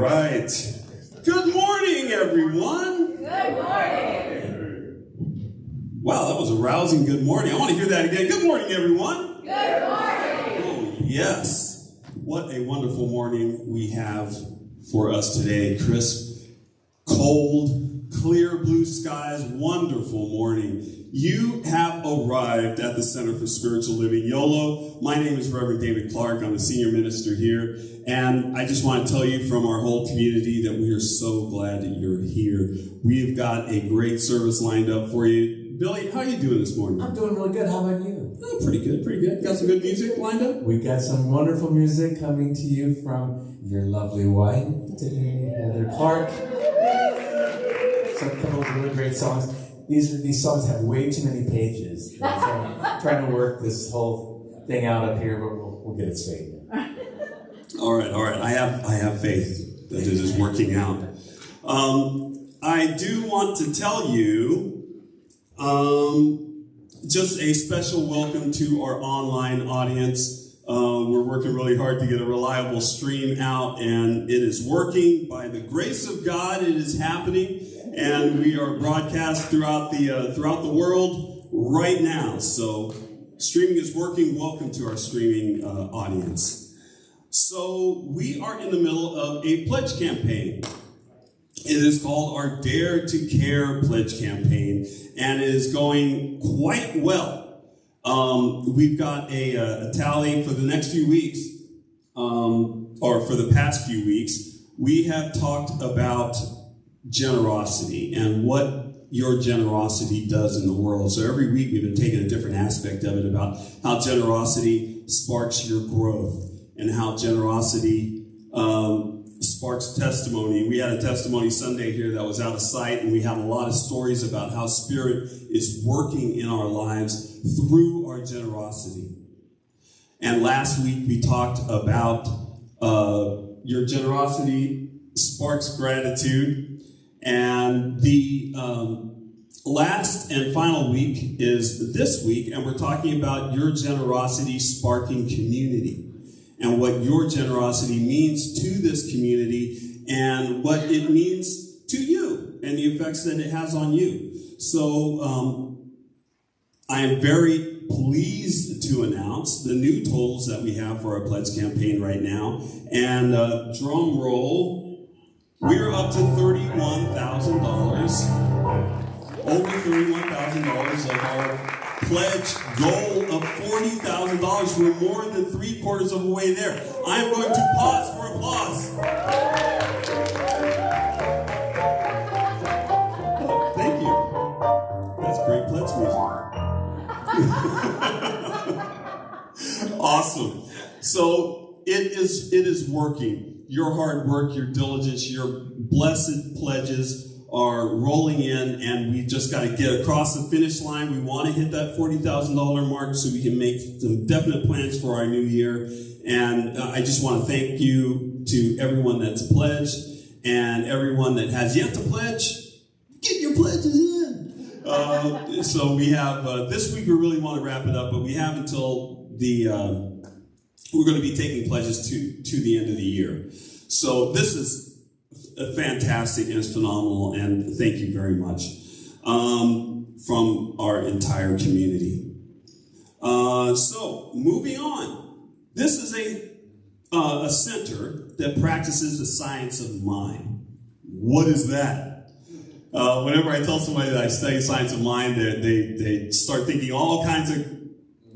right. Good morning, everyone. Good morning. Wow, that was a rousing good morning. I want to hear that again. Good morning, everyone. Good morning. Oh, yes. What a wonderful morning we have for us today. Crisp, cold, clear blue skies, wonderful morning. You have arrived at the Center for Spiritual Living, Yolo. My name is Reverend David Clark. I'm the senior minister here. And I just want to tell you from our whole community that we are so glad that you're here. We've got a great service lined up for you. Billy, how are you doing this morning? I'm doing really good. How about you? Oh, pretty good, pretty good. Got some good music lined up? We got some wonderful music coming to you from your lovely wife today, Heather Clark. So a couple of really great songs. These songs have way too many pages. So I'm trying to work this whole thing out up here, but we'll get it straight. All right. I have faith that it is working out. I do want to tell you just a special welcome to our online audience. We're working really hard to get a reliable stream out, and it is working. By the grace of God, it is happening, and we are broadcast throughout the world right now. So streaming is working. Welcome to our streaming audience. So we are in the middle of a pledge campaign. It is called our Dare to Care pledge campaign, and it is going quite well. We've got a tally for the next few weeks, or for the past few weeks. We have talked about generosity and what your generosity does in the world. So every week we've been taking a different aspect of it about how generosity sparks your growth and how generosity sparks testimony. We had a testimony Sunday here that was out of sight, and we had a lot of stories about how Spirit is working in our lives through our generosity. And last week we talked about your generosity sparks gratitude. And the last and final week is this week, and we're talking about your generosity sparking community, and what your generosity means to this community and what it means to you and the effects that it has on you. So I am very pleased to announce the new totals that we have for our pledge campaign right now. And drum roll, we're up to $31,000. Over $31,000 of our pledge goal of $40,000. We're more than 3/4 of the way there. I'm going to pause for applause. Oh, thank you. That's great pledge music. Awesome. So it is working. Your hard work, your diligence, your blessed pledges are rolling in, and we just got to get across the finish line. We want to hit that $40,000 mark so we can make some definite plans for our new year. And I just want to thank you to everyone that's pledged and everyone that has yet to pledge. Get your pledges in. So we have, this week we really want to wrap it up, but we have until we're going to be taking pledges to the end of the year. So this is fantastic, and it's phenomenal, and thank you very much from our entire community. So moving on, this is a center that practices the science of mind. What is that? Whenever I tell somebody that I study science of mind, they start thinking all kinds of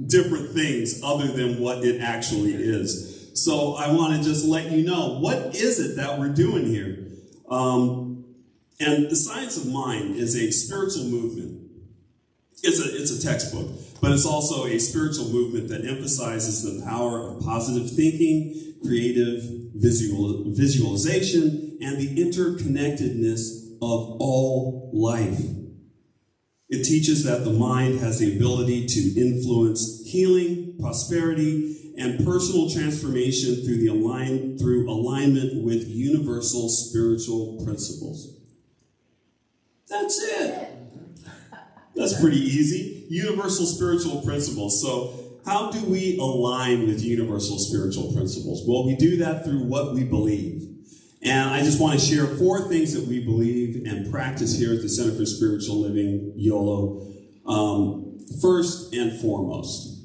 different things other than what it actually is. So I want to just let you know, what is it that we're doing here? And the science of mind is a spiritual movement. It's a textbook, but it's also a spiritual movement that emphasizes the power of positive thinking, creative visualization, and the interconnectedness of all life. It teaches that the mind has the ability to influence healing, prosperity, and personal transformation through alignment with universal spiritual principles. That's it. That's pretty easy. Universal spiritual principles. So how do we align with universal spiritual principles? Well, we do that through what we believe. And I just want to share 4 things that we believe and practice here at the Center for Spiritual Living, Yolo. First and foremost,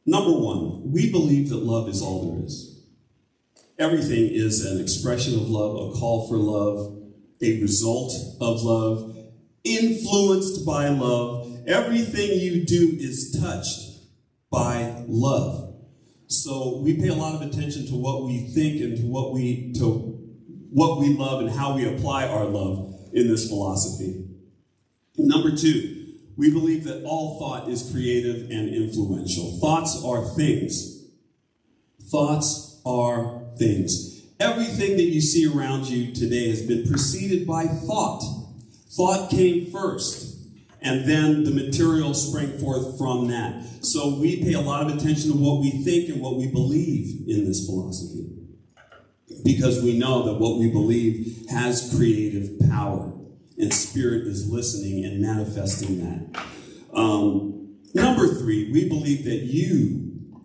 number 1, we believe that love is all there is. Everything is an expression of love, a call for love, a result of love, influenced by love. Everything you do is touched by love. So we pay a lot of attention to what we think and to what we love and how we apply our love in this philosophy. Number 2, we believe that all thought is creative and influential. Thoughts are things. Thoughts are things. Everything that you see around you today has been preceded by thought. Thought came first. And then the material sprang forth from that. So we pay a lot of attention to what we think and what we believe in this philosophy. Because we know that what we believe has creative power. And Spirit is listening and manifesting that. Number 3, we believe that you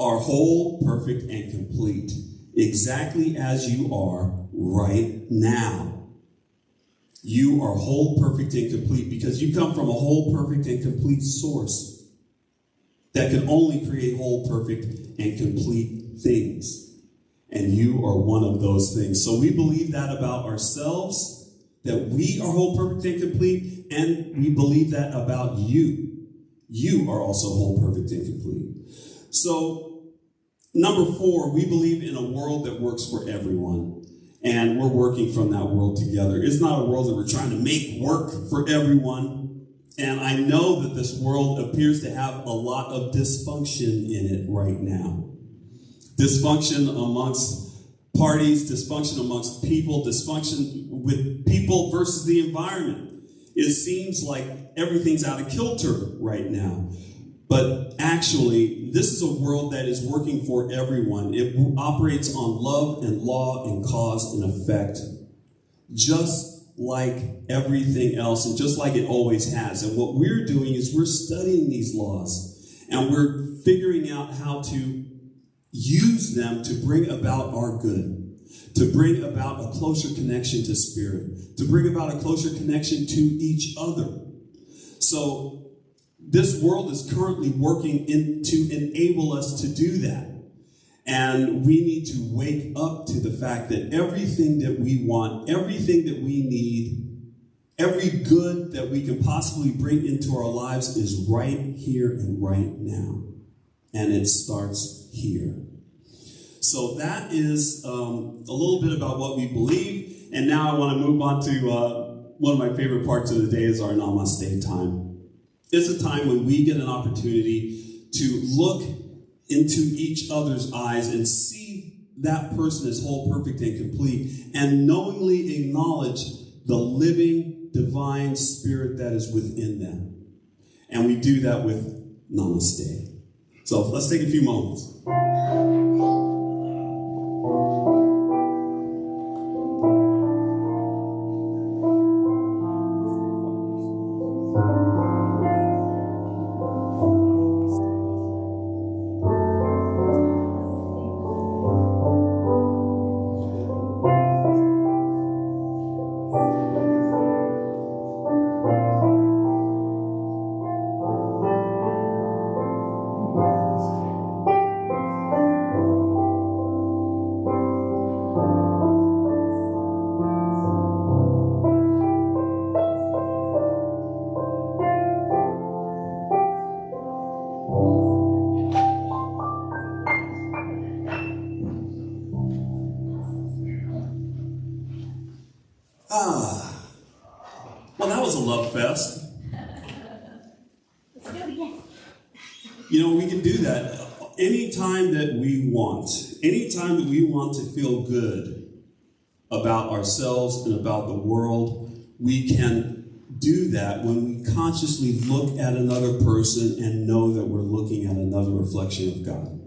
are whole, perfect, and complete. Exactly as you are right now. You are whole, perfect, and complete because you come from a whole, perfect, and complete source that can only create whole, perfect, and complete things. And you are one of those things. So we believe that about ourselves, that we are whole, perfect, and complete, and we believe that about you. You are also whole, perfect, and complete. So, number 4, we believe in a world that works for everyone. And we're working from that world together. It's not a world that we're trying to make work for everyone. And I know that this world appears to have a lot of dysfunction in it right now. Dysfunction amongst parties, dysfunction amongst people, dysfunction with people versus the environment. It seems like everything's out of kilter right now. But actually, this is a world that is working for everyone. It operates on love and law and cause and effect, just like everything else and just like it always has. And what we're doing is we're studying these laws and we're figuring out how to use them to bring about our good, to bring about a closer connection to Spirit, to bring about a closer connection to each other. So, this world is currently working to enable us to do that. And we need to wake up to the fact that everything that we want, everything that we need, every good that we can possibly bring into our lives is right here and right now. And it starts here. So that is a little bit about what we believe. And now I want to move on to one of my favorite parts of the day is our Namaste time. It's a time when we get an opportunity to look into each other's eyes and see that person as whole, perfect, and complete, and knowingly acknowledge the living, divine Spirit that is within them. And we do that with Namaste. So let's take a few moments. Well, that was a love fest. Let's do it again. You know, we can do that anytime that we want. Anytime that we want to feel good about ourselves and about the world, we can do that when we consciously look at another person and know that we're looking at another reflection of God.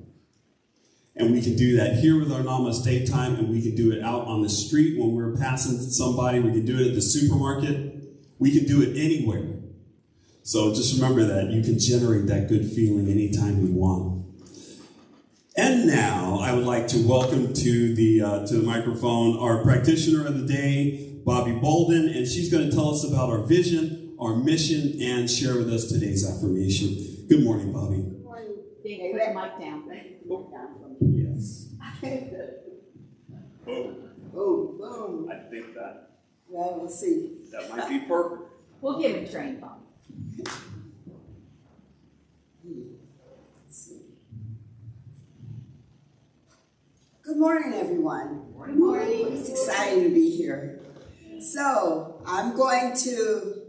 And we can do that here with our Namaste time, and we can do it out on the street when we're passing somebody. We can do it at the supermarket. We can do it anywhere. So just remember that you can generate that good feeling anytime you want. And now I would like to welcome to the microphone our practitioner of the day, Bobby Bolden, and she's going to tell us about our vision, our mission, and share with us today's affirmation. Good morning, Bobby. Good morning. Dave, put the mic down. Yes. Oh, boom. I think that Well, we'll see. might be perfect. We'll give him training, Bob. Good morning, everyone. Good morning. It's exciting to be here. So, I'm going to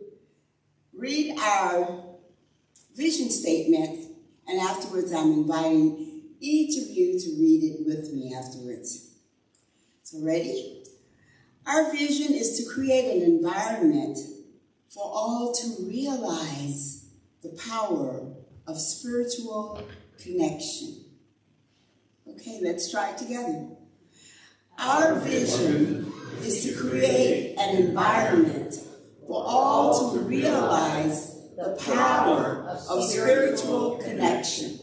read our vision statement, and afterwards I'm inviting each of you to read it with me afterwards. So, ready? Our vision is to create an environment for all to realize the power of spiritual connection. Okay, let's try it together. Our vision is to create an environment for all to realize the power of spiritual connection.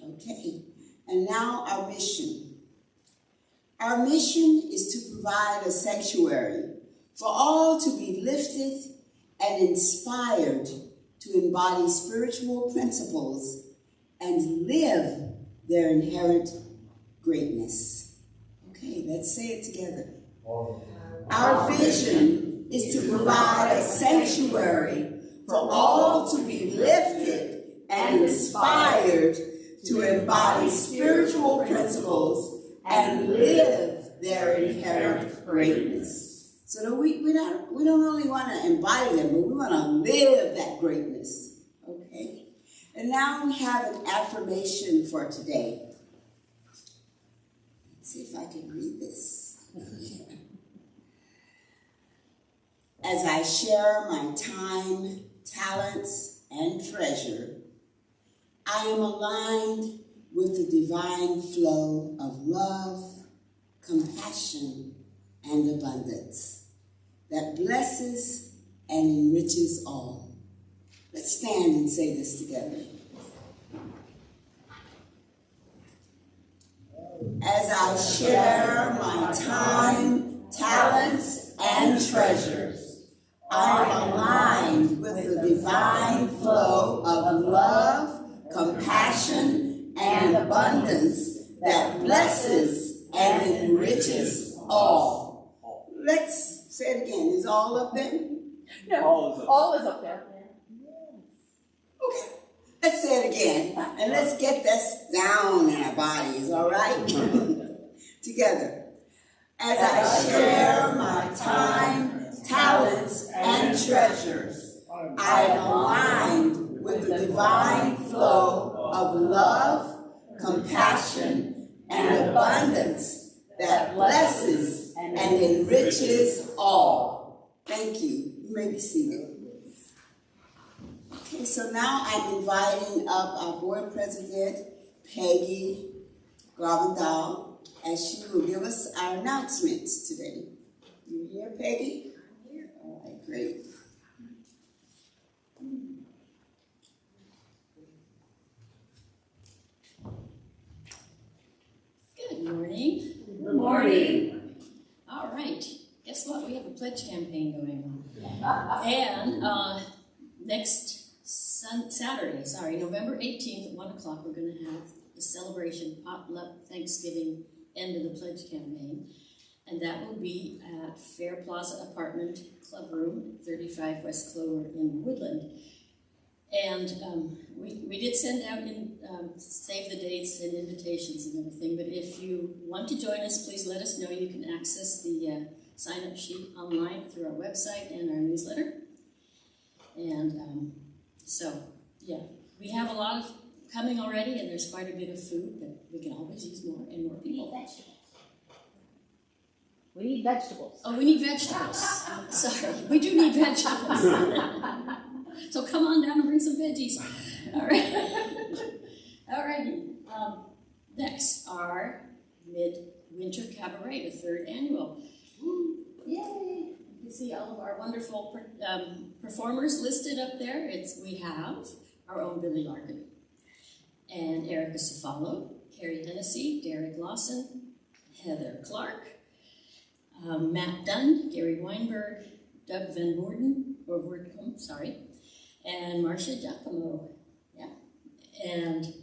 Okay, and now our mission. Our mission is to provide a sanctuary for all to be lifted and inspired to embody spiritual principles and live their inherent greatness. Okay, let's say it together. Our vision is to provide a sanctuary for all to be lifted and inspired to embody spiritual principles and live their inherent greatness. So that we don't only want to embody them, but we want to live that greatness. Okay? And now we have an affirmation for today. Let's see if I can read this. As I share my time, talents, and treasure, I am aligned with the divine flow of love, compassion, and abundance that blesses and enriches all. Let's stand and say this together. As I share my time, talents, and treasures, I am aligned with the divine flow of love, compassion, and abundance that blesses and enriches all. Let's say it again. Is all up there? No, all is up there. Okay. Let's say it again. And let's get this down in our bodies, all right? Together. As I share my time, talents, and treasures, I am aligned with the divine flow of love, compassion, and abundance that blesses and enriches all. Thank you. You may be seated. Okay, so now I'm inviting up our board president, Peggy Gravendal, as she will give us our announcements today. You here, Peggy? I'm here. All right, great. Good morning. Good morning. All right. Guess what? We have a pledge campaign going on. And next Saturday, November 18th at 1 o'clock, we're going to have the celebration potluck Thanksgiving end of the pledge campaign. And that will be at Fair Plaza Apartment Club Room, 35 West Clover in Woodland. And we did send out save the dates and invitations and everything, but if you want to join us, please let us know. You can access the sign-up sheet online through our website and our newsletter. And we have a lot of coming already, and there's quite a bit of food, but we can always use more and more people. We need vegetables. Oh, we need vegetables. Sorry, we do need vegetables. So come on down and bring some veggies. All right. All righty. Next, our Midwinter Cabaret, the 3rd annual. Yay! You can see all of our wonderful performers listed up there. We have our own Billy Larkin and Erica Cefalo, Carrie Hennessy, Derek Lawson, Heather Clark, Matt Dunn, Gary Weinberg, Doug Van Woerden, and Marcia Giacomo. Yeah. And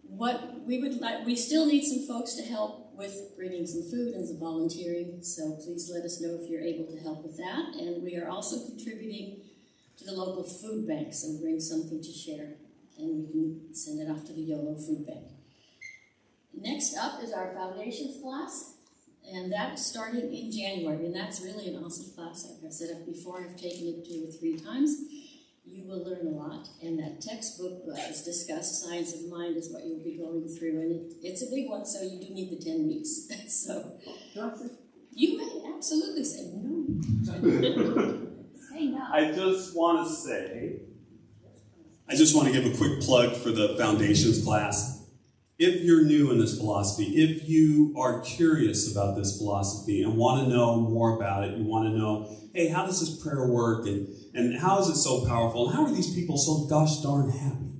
what we would like, we still need some folks to help with bringing some food and some volunteering, so please let us know if you're able to help with that. And we are also contributing to the local food bank, so bring something to share, and we can send it off to the Yolo food bank. Next up is our foundations class, and that started in January, and that's really an awesome class. Like I've said before, I've taken it 2 or 3 times. You will learn a lot, and that textbook as discussed, Science of Mind, is what you'll be going through, and it's a big one, so you do need the 10 weeks. So you may absolutely say no. Say no. I just want to give a quick plug for the foundations class. If you're new in this philosophy, if you are curious about this philosophy and want to know more about it, you want to know, hey, how does this prayer work, and how is it so powerful, and how are these people so gosh darn happy?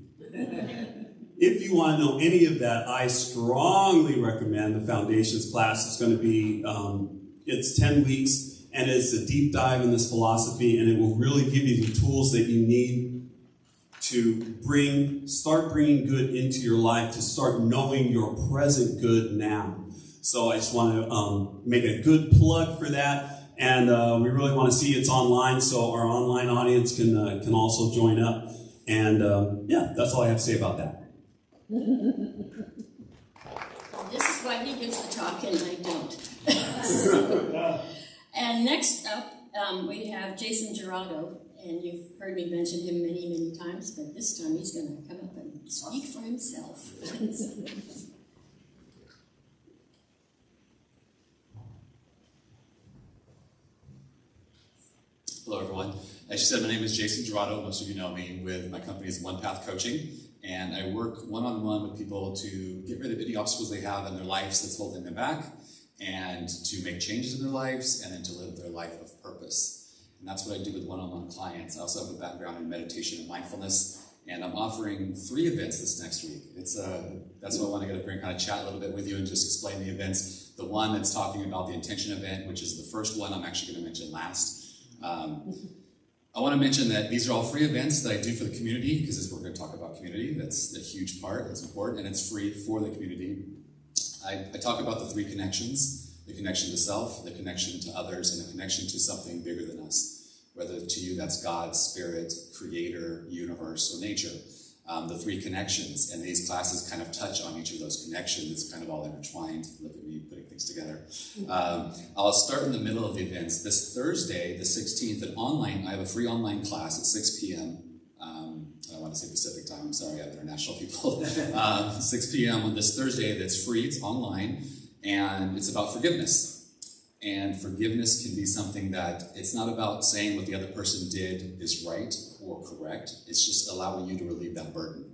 If you want to know any of that, I strongly recommend the foundations class. It's going to be, it's 10 weeks, and it's a deep dive in this philosophy, and it will really give you the tools that you need to start bringing good into your life, to start knowing your present good now. So I just want to make a good plug for that, and we really want to see it's online, so our online audience can also join up. And yeah, that's all I have to say about that. This is why he gives the talk and I don't. And next up, we have Jason Gerardo. And you've heard me mention him many, many times, but this time he's going to come up and speak for himself. Hello, everyone. As you said, my name is Jason Gerardo. Most of you know me with my company's One Path Coaching, and I work one-on-one with people to get rid of any obstacles they have in their lives that's holding them back, and to make changes in their lives, and then to live their life of purpose. And that's what I do with one-on-one clients. I also have a background in meditation and mindfulness, and I'm offering 3 events this next week. That's why I want to get up here and kind of chat a little bit with you and just explain the events. The one that's talking about the intention event, which is the first one I'm actually going to mention last. I want to mention that these are all free events that I do for the community, because we're going to talk about community. That's a huge part, that's important, and it's free for the community. I talk about the 3 connections. The connection to self, the connection to others, and the connection to something bigger than us. Whether to you that's God, Spirit, Creator, Universe, or Nature. The 3 connections, and these classes kind of touch on each of those connections. It's kind of all intertwined. Look at me putting things together. I'll start in the middle of the events. This Thursday, the 16th, I have a free online class at 6 p.m. I want to say Pacific time, I'm sorry, I have international people. 6 p.m. on this Thursday, that's free, it's online. And it's about forgiveness. And forgiveness can be something that it's not about saying what the other person did is right or correct. It's just allowing you to relieve that burden.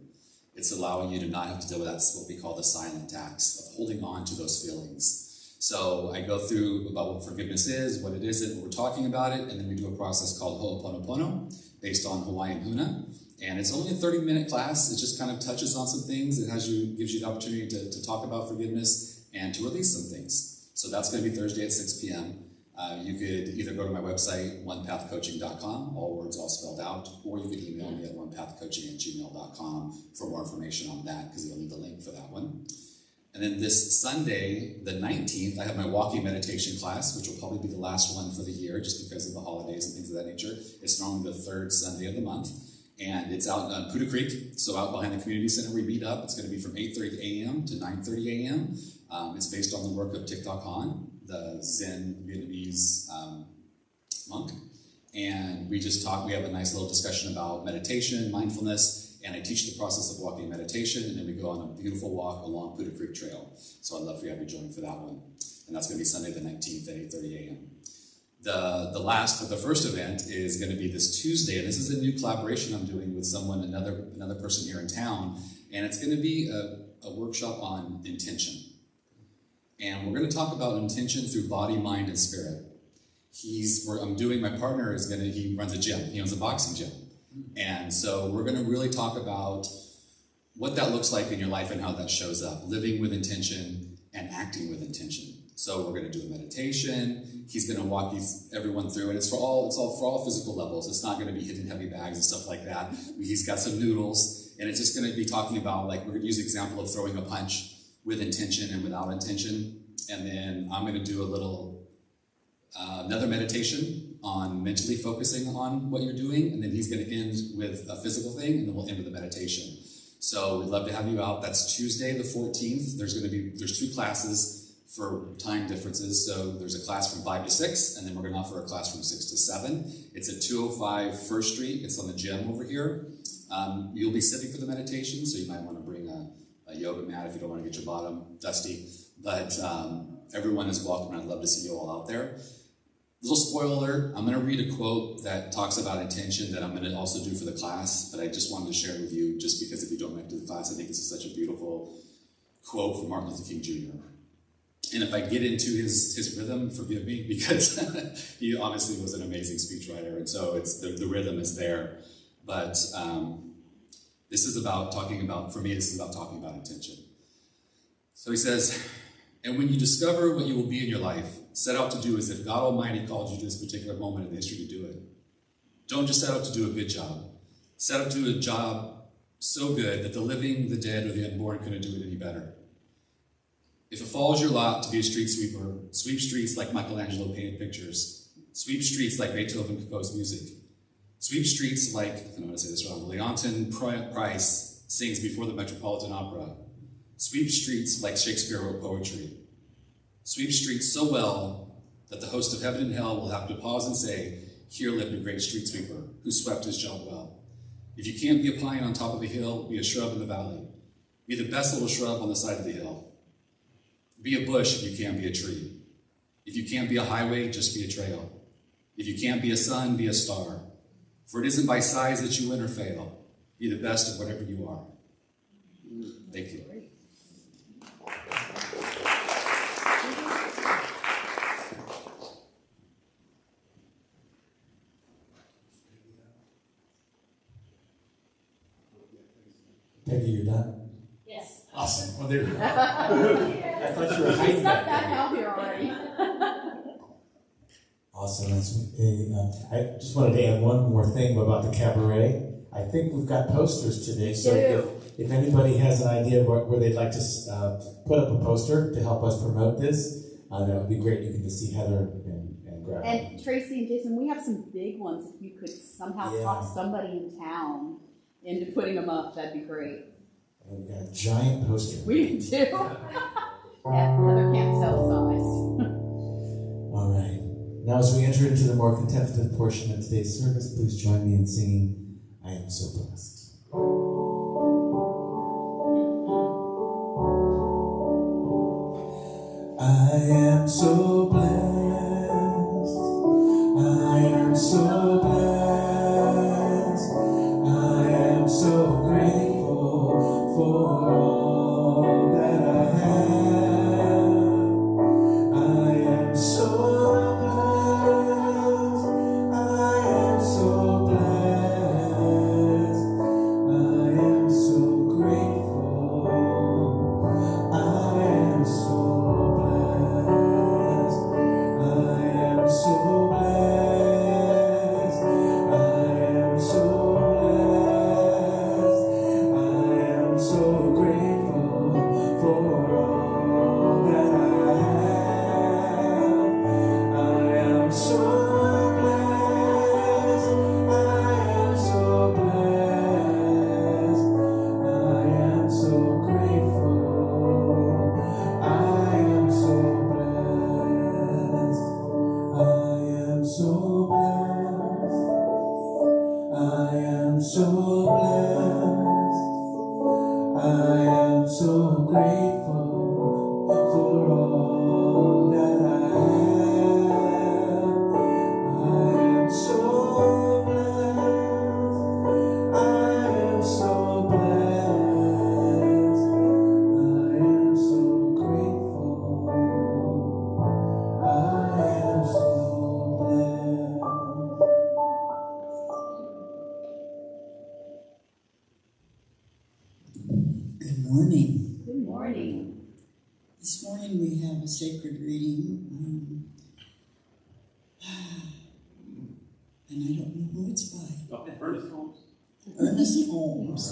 It's allowing you to not have to deal with that, what we call the silent tax of holding on to those feelings. So I go through about what forgiveness is, what it isn't, what we're talking about it, and then we do a process called Ho'oponopono, based on Hawaiian Huna. And it's only a 30-minute class. It just kind of touches on some things. It gives you the opportunity to talk about forgiveness and to release some things. So that's going to be Thursday at 6 p.m. You could either go to my website, onepathcoaching.com, all words all spelled out, or you could email me at onepathcoaching@gmail.com for more information on that, because you'll need the link for that one. And then this Sunday, the 19th, I have my walking meditation class, which will probably be the last one for the year, just because of the holidays and things of that nature. It's normally the 3rd Sunday of the month. And it's out on Poudre Creek, so out behind the community center we meet up. It's going to be from 8:30 a.m. to 9:30 a.m. It's based on the work of Thich Nhat Hanh, the Zen Vietnamese monk. And we have a nice little discussion about meditation, mindfulness, and I teach the process of walking meditation, and then we go on a beautiful walk along Poudre Creek Trail. So I'd love for you to join for that one. And that's going to be Sunday the 19th at 8:30 a.m. The first event is going to be this Tuesday, and this is a new collaboration I'm doing with another person here in town, and it's going to be a workshop on intention. And we're going to talk about intention through body, mind, and spirit. My partner he runs a gym, he owns a boxing gym. And so we're going to really talk about what that looks like in your life and how that shows up, living with intention and acting with intention. So we're going to do a meditation. He's going to walk everyone through, and it's for all physical levels. It's not going to be hidden heavy bags and stuff like that. He's got some noodles, and it's just going to be talking about, like, we're going to use the example of throwing a punch with intention and without intention. And then I'm going to do a little another meditation on mentally focusing on what you're doing, and then he's going to end with a physical thing, and then we'll end with a meditation. So we'd love to have you out. That's Tuesday the 14th. There's 2 classes for time differences. So there's a class from 5 to 6, and then we're going to offer a class from 6 to 7. It's at 205 First Street. It's on the gym over here. You'll be sitting for the meditation, so you might want to bring a yoga mat if you don't want to get your bottom dusty. But everyone is welcome, and I'd love to see you all out there. Little spoiler alert, I'm going to read a quote that talks about intention that I'm going to also do for the class, but I just wanted to share it with you just because if you don't make it to the class, I think it's such a beautiful quote from Martin Luther King Jr. And if I get into his rhythm, forgive me, because he obviously was an amazing speechwriter, and so it's the rhythm is there. But this is about talking about intention. So he says, and when you discover what you will be in your life, set out to do as if God Almighty called you to this particular moment in history to do it. Don't just set out to do a good job. Set out to do a job so good that the living, the dead, or the unborn couldn't do it any better. If it falls your lot to be a street sweeper, sweep streets like Michelangelo painted pictures. Sweep streets like Beethoven composed music. Sweep streets like, I don't want to say this wrong, Leontyne Price sings before the Metropolitan Opera. Sweep streets like Shakespeare wrote poetry. Sweep streets so well that the host of heaven and hell will have to pause and say, here lived a great street sweeper who swept his job well. If you can't be a pine on top of a hill, be a shrub in the valley. Be the best little shrub on the side of the hill. Be a bush if you can't be a tree. If you can't be a highway, just be a trail. If you can't be a sun, be a star. For it isn't by size that you win or fail. Be the best of whatever you are. Thank you. Peggy, you're done? Yes. Awesome. Well, there. I thought you were hiding He's got back that there. out here already. Awesome. I just wanted to add one more thing about the cabaret. I think we've got posters today, so if anybody has an idea of where they'd like to put up a poster to help us promote this, that would be great. You can just see Heather and grab it. And Tracy and Jason, we have some big ones. If you could somehow talk somebody in town into putting them up, that'd be great. And we've got a giant poster. We do. Yeah, Heather can't tell size. All right. Now, as we enter into the more contemplative portion of today's service, please join me in singing, I Am So Blessed. I am so blessed. I am so blessed. I am so grateful for all that I have. I am so blessed. I am so blessed. I am so grateful. I am so blessed. This morning we have a sacred reading, and I don't know who it's by. Oh, Ernest Holmes. Ernest Holmes.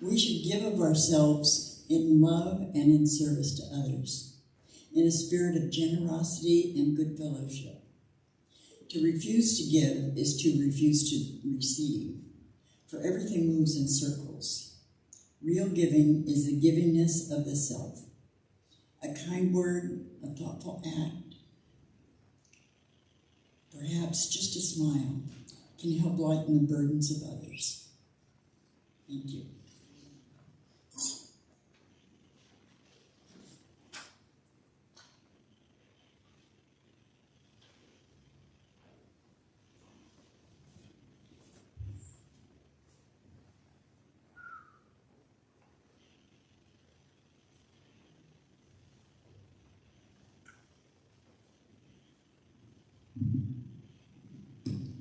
We should give of ourselves in love and in service to others, in a spirit of generosity and good fellowship. To refuse to give is to refuse to receive, for everything moves in circles. Real giving is the givingness of the self. A kind word, a thoughtful act, perhaps just a smile, can help lighten the burdens of others. Thank you.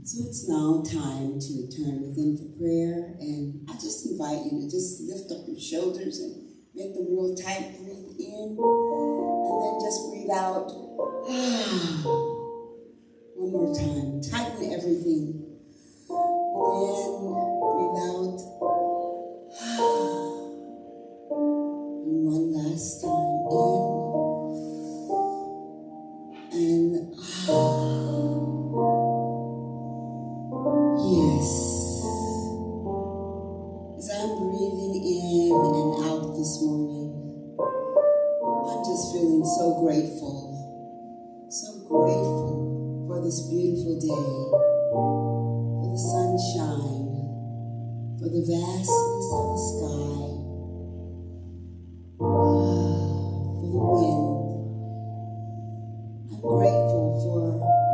So it's now time to turn within for prayer, and I just invite you to just lift up your shoulders and make them real tight. Breathe in, and then just breathe out. One more time. Tighten everything. Then breathe out. And one last time. In and yes. As I'm breathing in and out this morning, I'm just feeling so grateful for this beautiful day, for the sunshine, for the vastness of the sky, for the wind. I'm grateful for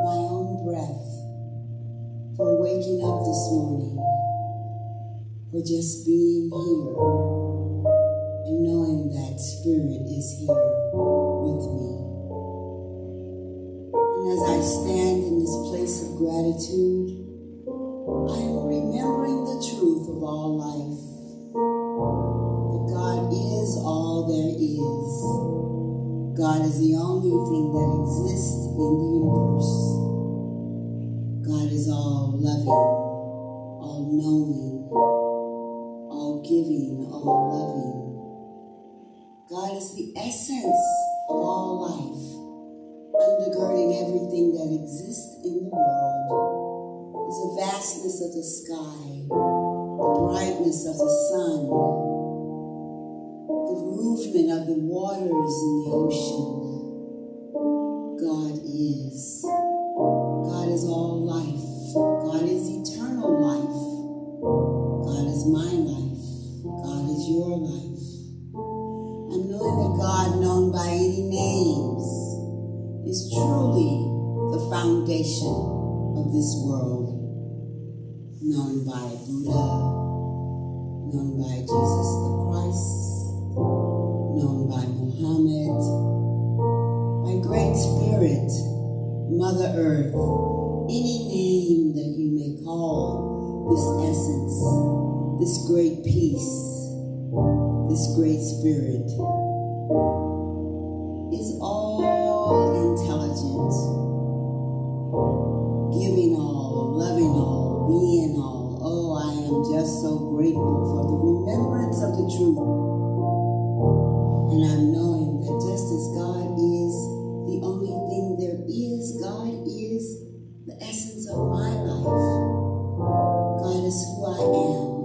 my own breath, for waking up this morning, for just being here and knowing that Spirit is here with me. And as I stand in this place of gratitude, I am remembering the truth of all life, that God is all there is. God is the only thing that exists in the universe. God is all loving, all knowing, all giving, all loving. God is the essence of all life, undergirding everything that exists in the world. Is the vastness of the sky, the brightness of the sun, the movement of the waters in the ocean. God is. God is all life. God is eternal life. God is my life. God is your life. I'm knowing that God, known by any names, is truly the foundation of this world. Known by Buddha, known by Jesus the Christ, known by Muhammad, by Great Spirit, Mother Earth, any name that you may call this essence, this great peace, this great spirit, is all intelligent, giving all, loving all, being all. Oh, I am just so grateful for the remembrance of the truth. And I'm knowing that just as God is the only thing there is, God is the essence of my life. God is who I am.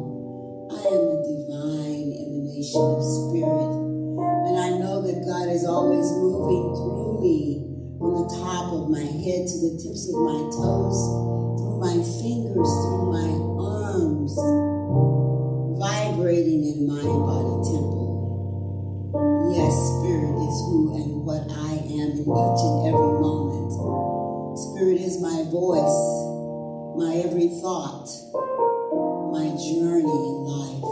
I am a divine emanation of spirit. And I know that God is always moving through me, from the top of my head to the tips of my toes, through my fingers, through my arms, vibrating in my body temple. Yes, Spirit is who and what I am in each and every moment. Spirit is my voice, my every thought, my journey in life.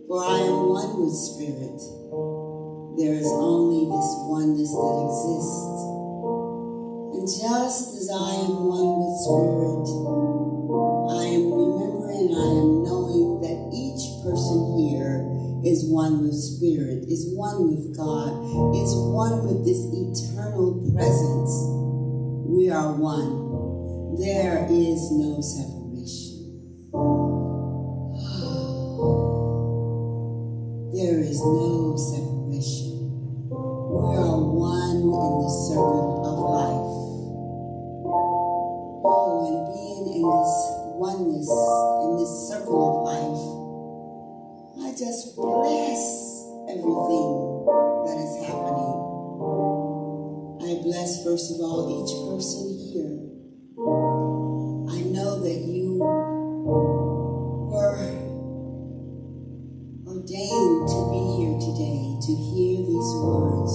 For I am one with Spirit. There is only this oneness that exists. And just as I am one with Spirit, I am remembering, I am knowing that each person here is one with Spirit, is one with God, is one with this eternal presence. We are one. There is no separation. There is no separation. We are one in the circle of life. Oh, and being in this oneness, in this circle of life, I just bless everything that is happening. I bless, first of all, each person here. I know that you were ordained to be here today to hear these words.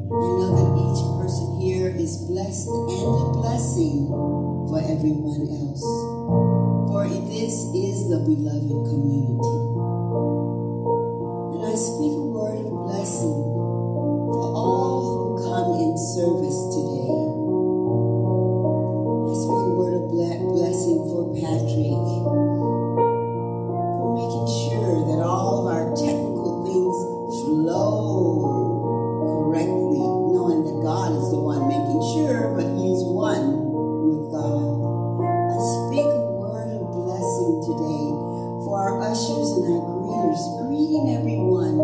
I know that each person here is blessed and a blessing for everyone else. For this is the beloved community. And I speak a word of blessing for all who come in service today. I speak a word of blessing for Patrick, for making sure that all of our technical things flow correctly, knowing that God is the one making sure, but He is one with God. I speak a word of blessing today for our ushers and our greeters, greeting everyone,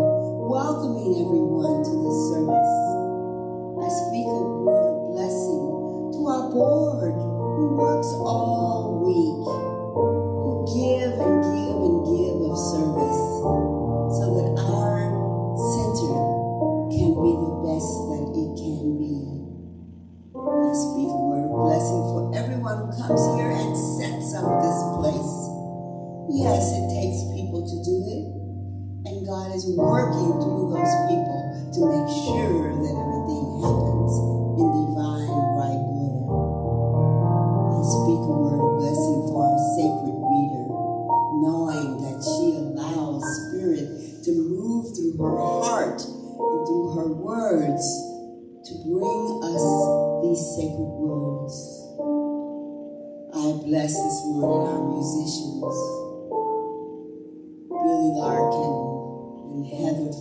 welcoming everyone to the service. I speak a word of blessing to our board who works all week, who give and give and give of service so that our center can be the best that it can be. I speak a word of blessing for everyone who comes here and sets up this place. Yes, it takes people to do it, and God is working through those people to make sure that everything happens in divine right order. I speak a word of blessing for our sacred reader, knowing that she allows Spirit to move through her heart and through her words to bring us these sacred words. I bless this morning our musicians, Billy Larkin and Heather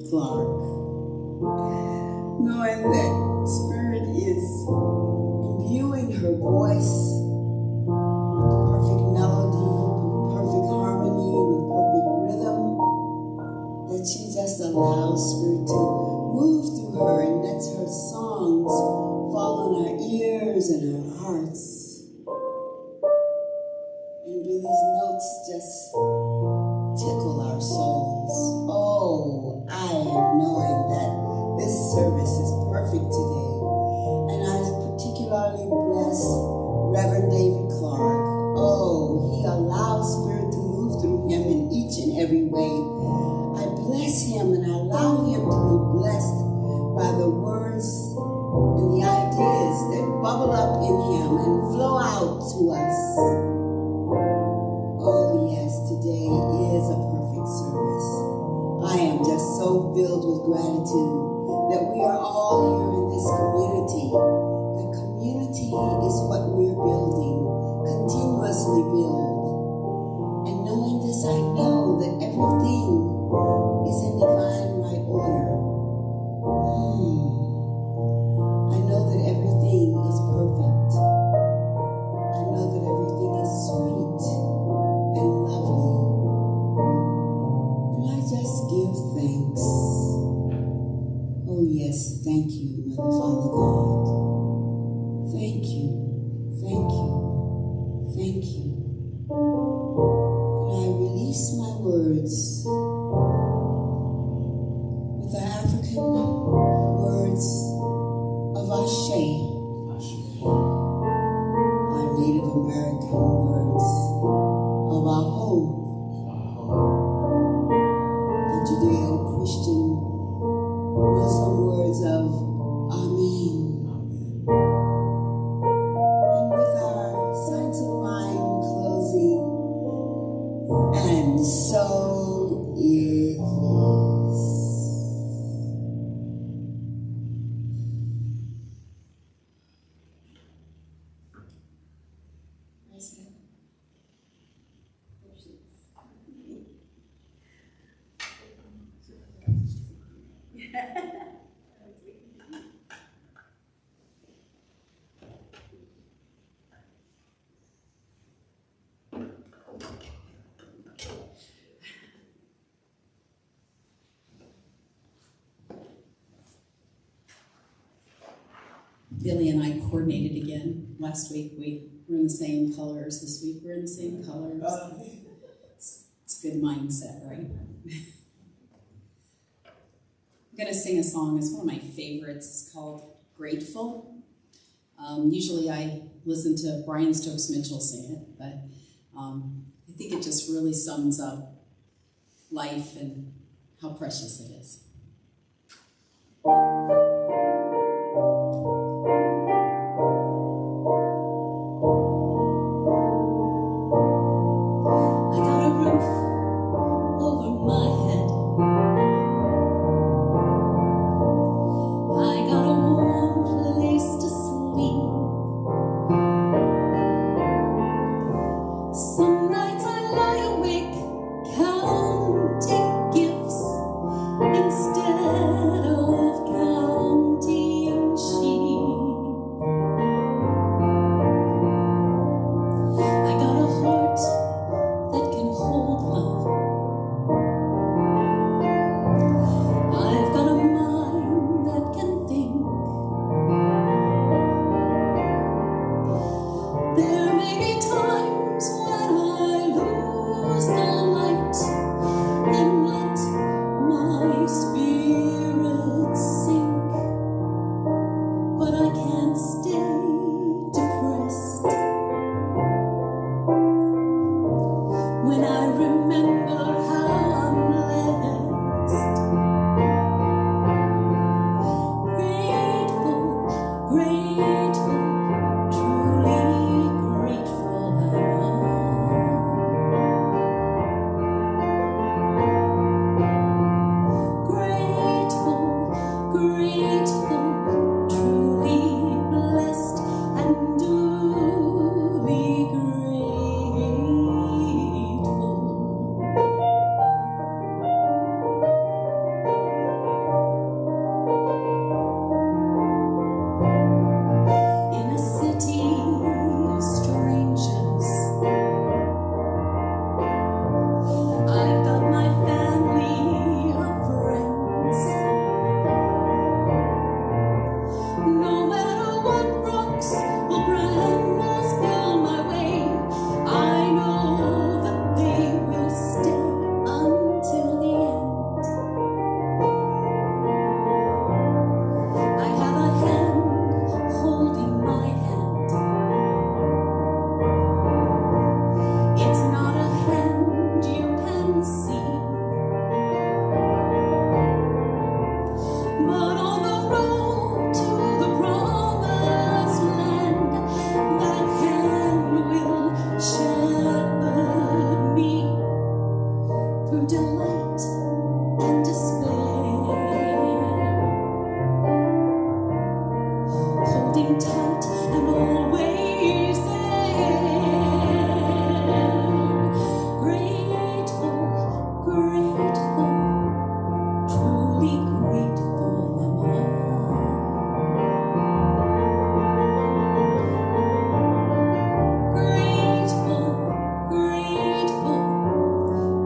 Clark, knowing that Spirit is imbuing her voice with perfect melody, with perfect harmony, with perfect rhythm, that she just allows Spirit to move through her and lets her songs fall on our ears and our hearts. And Billy's notes just tickle our souls. Oh, I am knowing that this service is perfect today. And I particularly bless Reverend David Clark. Oh, he allows Spirit to move through him in each and every way. I bless him and I allow him to be blessed by the words and the ideas that bubble up in him and flow out to us. Oh yes, today is a perfect service. I am just so filled with gratitude that we are all here in this community. The community is what we're building, continuously build. And knowing this, I know that everything is in divine right order. I know that everything is perfect. I know that everything is sweet and lovely. And I just give thanks. Oh yes, thank you, Mother, Father God. Thank you, thank you, thank you. And I release my words with the African words of Ashe, our Native American words of Aho, our Judeo-Christian Muslim words of Amen. And with our Science of Mind closing, and so it is. Praise God. There's Billy and I coordinated again. Last week we were in the same colors. This week we're in the same colors. It's a good mindset, right? I'm going to sing a song. It's one of my favorites. It's called Grateful. Usually I listen to Brian Stokes Mitchell sing it, but I think it just really sums up life and how precious it is.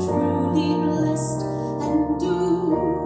Truly blessed and do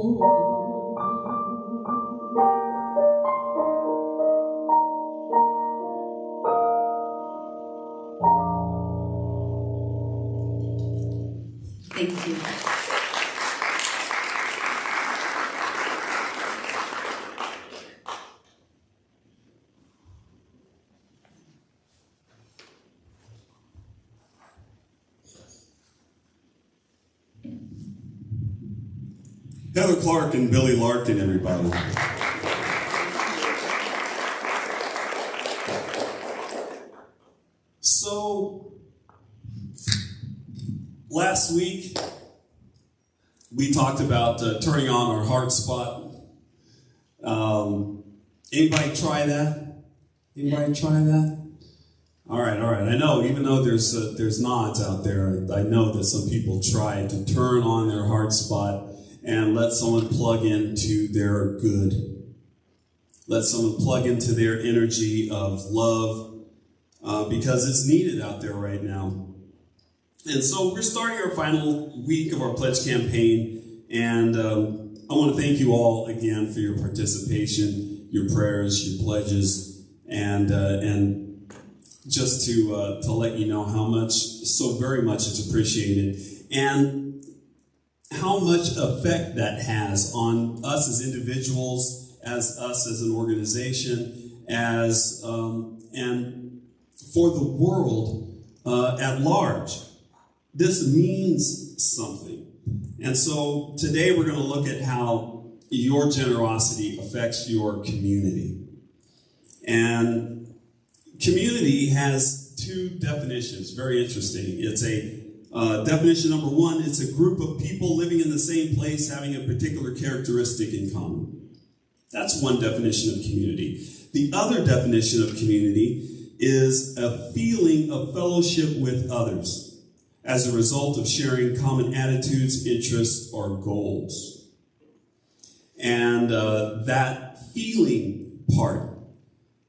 Thank you. Heather Clark and Billy Larkin, everybody. So, last week, we talked about turning on our heart spot. Anybody try that? Anybody try that? All right. I know, even though there's nods out there, I know that some people try to turn on their heart spot and let someone plug into their good. Let someone plug into their energy of love, because it's needed out there right now. And so we're starting our final week of our pledge campaign, and I want to thank you all again for your participation, your prayers, your pledges, and just to let you know how much, so very much it's appreciated, and how much effect that has on us as individuals, as us as an organization, as and for the world at large. This means something. And so today we're going to look at how your generosity affects your community. And community has two definitions, very interesting. It's a definition number one, it's a group of people living in the same place having a particular characteristic in common. That's one definition of community. The other definition of community is a feeling of fellowship with others as a result of sharing common attitudes, interests, or goals. And that feeling part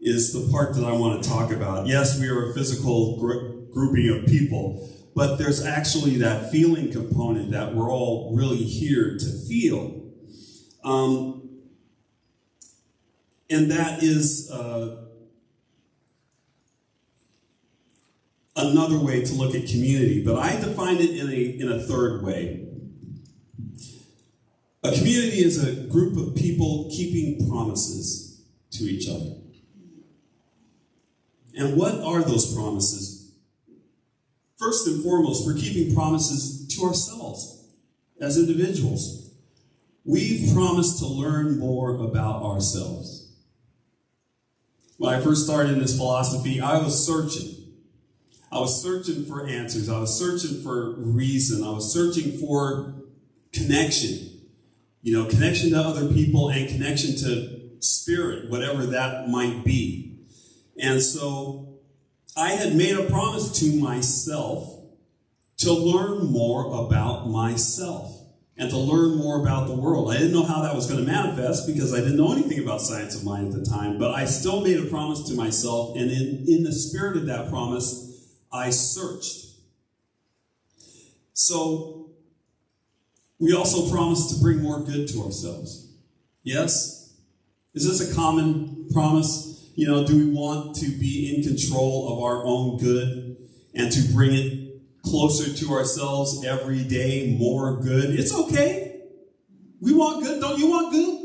is the part that I want to talk about. Yes, we are a physical grouping of people, but there's actually that feeling component that we're all really here to feel. And that is another way to look at community, but I define it in a third way. A community is a group of people keeping promises to each other. And what are those promises? First and foremost, we're keeping promises to ourselves as individuals. We've promised to learn more about ourselves. When I first started in this philosophy, I was searching. I was searching for answers. I was searching for reason. I was searching for connection. Connection to other people and connection to spirit, whatever that might be. And so I had made a promise to myself to learn more about myself and to learn more about the world. I didn't know how that was going to manifest because I didn't know anything about science of mind at the time, but I still made a promise to myself, and in the spirit of that promise, I searched. So we also promised to bring more good to ourselves. Yes? Is this a common promise? Do we want to be in control of our own good and to bring it closer to ourselves every day, more good? It's okay. We want good. Don't you want good?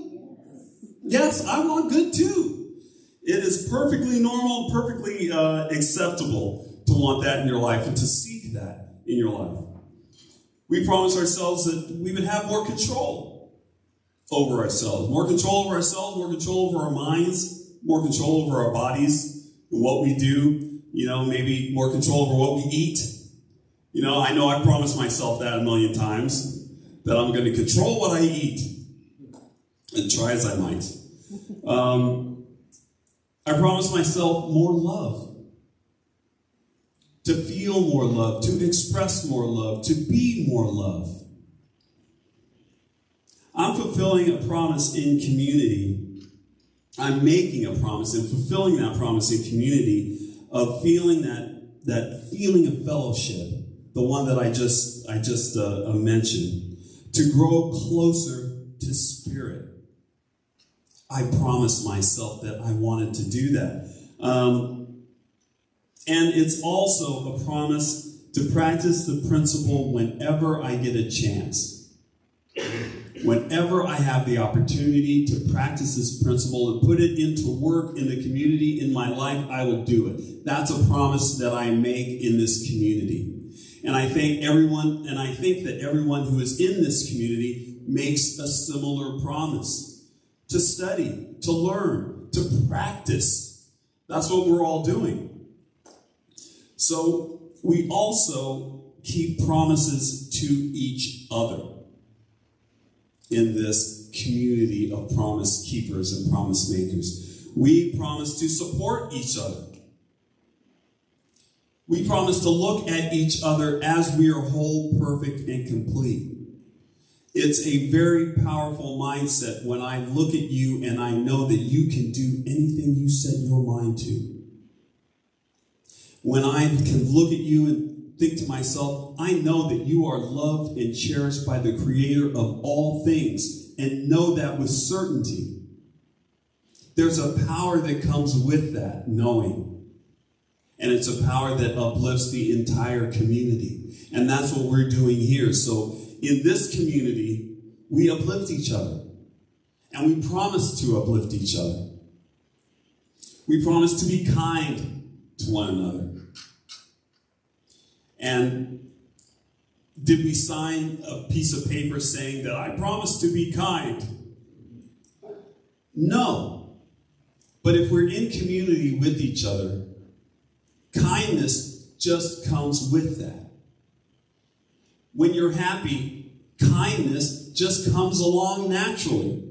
Yes, I want good too. It is perfectly normal, perfectly acceptable to want that in your life and to seek that in your life. We promised ourselves that we would have more control over ourselves. More control over ourselves, more control over our minds, more control over our bodies and what we do, maybe more control over what we eat. I know I promised myself that a million times, that I'm going to control what I eat, and try as I might. I promised myself more love, to feel more love, to express more love, to be more love. I'm fulfilling a promise in community. I'm making a promise and fulfilling that promise in community of feeling that feeling of fellowship, the one that I just mentioned, to grow closer to spirit. I promised myself that I wanted to do that. And it's also a promise to practice the principle whenever I get a chance. Whenever I have the opportunity to practice this principle and put it into work in the community, in my life, I will do it. That's a promise that I make in this community. And I think that everyone who is in this community makes a similar promise. To study, to learn, to practice. That's what we're all doing. So we also keep promises to each other in this community of promise keepers and promise makers. We promise to support each other. We promise to look at each other as we are whole, perfect, and complete. It's a very powerful mindset when I look at you and I know that you can do anything you set your mind to. When I can look at you and think to myself, I know that you are loved and cherished by the Creator of all things, and know that with certainty. There's a power that comes with that knowing. And it's a power that uplifts the entire community. And that's what we're doing here. So in this community, we uplift each other. And we promise to uplift each other. We promise to be kind to one another. And did we sign a piece of paper saying that I promise to be kind? No. But if we're in community with each other, kindness just comes with that. When you're happy, kindness just comes along naturally.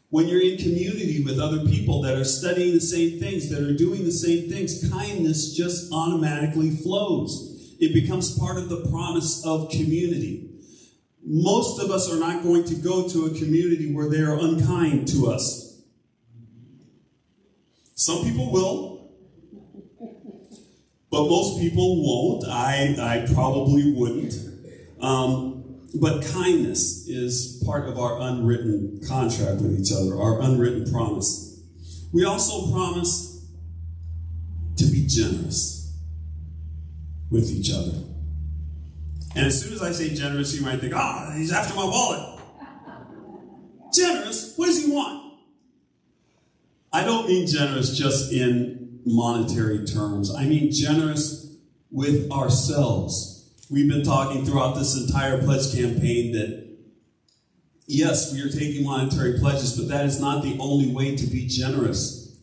When you're in community with other people that are studying the same things, that are doing the same things, kindness just automatically flows. It becomes part of the promise of community. Most of us are not going to go to a community where they are unkind to us. Some people will, but most people won't. I probably wouldn't. But kindness is part of our unwritten contract with each other, our unwritten promise. We also promise to be generous with each other. And as soon as I say generous, you might think, he's after my wallet. Generous? What does he want? I don't mean generous just in monetary terms. I mean generous with ourselves. We've been talking throughout this entire pledge campaign that, yes, we are taking monetary pledges, but that is not the only way to be generous.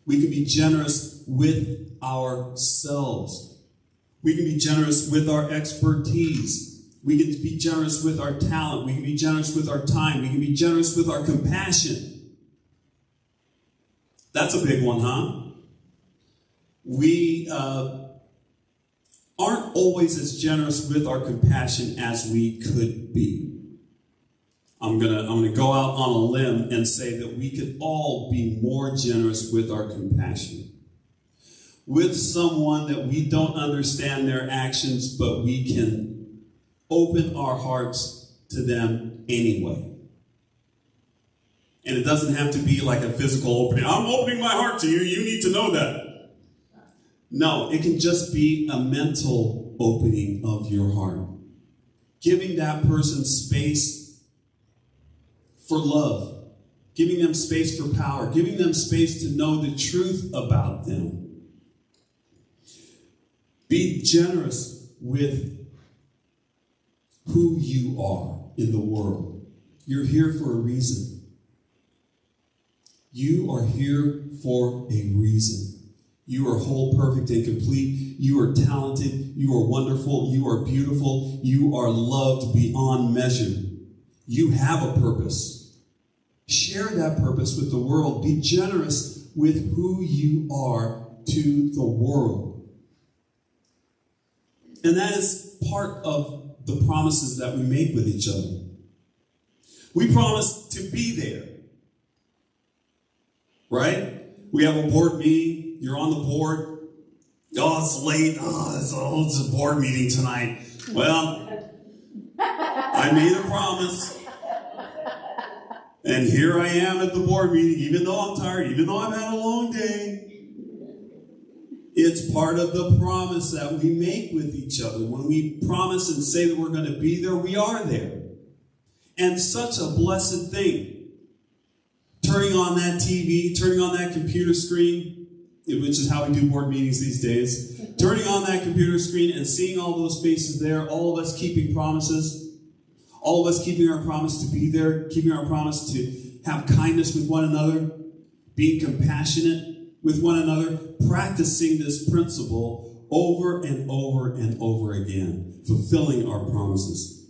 We can be generous with ourselves. We can be generous with our expertise. We can be generous with our talent. We can be generous with our time. We can be generous with our compassion. That's a big one, huh? We aren't always as generous with our compassion as we could be. I'm gonna go out on a limb and say that we could all be more generous with our compassion. With someone that we don't understand their actions, but we can open our hearts to them anyway. And it doesn't have to be like a physical opening. I'm opening my heart to you. You need to know that. No, it can just be a mental opening of your heart. Giving that person space for love. Giving them space for power. Giving them space to know the truth about them. Be generous with who you are in the world. You're here for a reason. You are here for a reason. You are whole, perfect, and complete. You are talented. You are wonderful. You are beautiful. You are loved beyond measure. You have a purpose. Share that purpose with the world. Be generous with who you are to the world. And that is part of the promises that we make with each other. We promise to be there. Right? We have a board meeting. You're on the board. It's late. It's a board meeting tonight. Well, I made a promise. And here I am at the board meeting, even though I'm tired, even though I've had a long day. It's part of the promise that we make with each other. When we promise and say that we're going to be there, we are there. And such a blessed thing. Turning on that TV, turning on that computer screen, which is how we do board meetings these days. Turning on that computer screen and seeing all those faces there, all of us keeping promises, all of us keeping our promise to be there, keeping our promise to have kindness with one another, being compassionate with one another, practicing this principle over and over and over again, fulfilling our promises.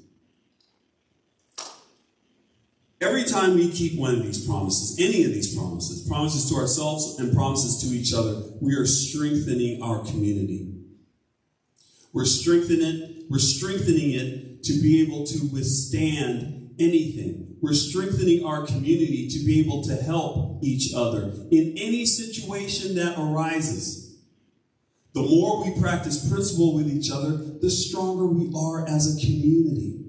Every time we keep one of these promises, any of these promises, promises to ourselves and promises to each other, we are strengthening our community. We're strengthening it to be able to withstand anything. We're strengthening our community to be able to help each other in any situation that arises. The more we practice principle with each other, the stronger we are as a community.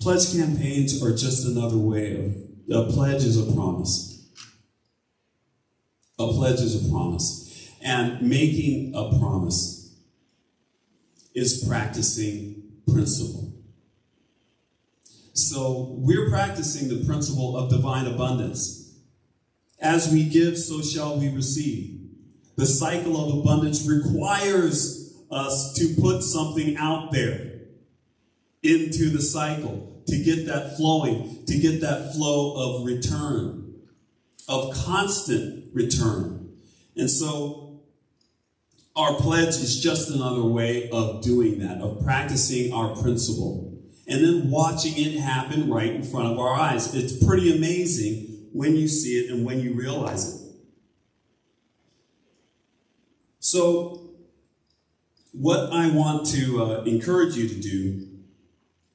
Pledge campaigns are just another way of, a pledge is a promise. A pledge is a promise. And making a promise is practicing principle. So we're practicing the principle of divine abundance. As we give, so shall we receive. The cycle of abundance requires us to put something out there into the cycle to get that flowing, to get that flow of return, of constant return. And so our pledge is just another way of doing that, of practicing our principle, and then watching it happen right in front of our eyes. It's pretty amazing when you see it and when you realize it. So what I want to encourage you to do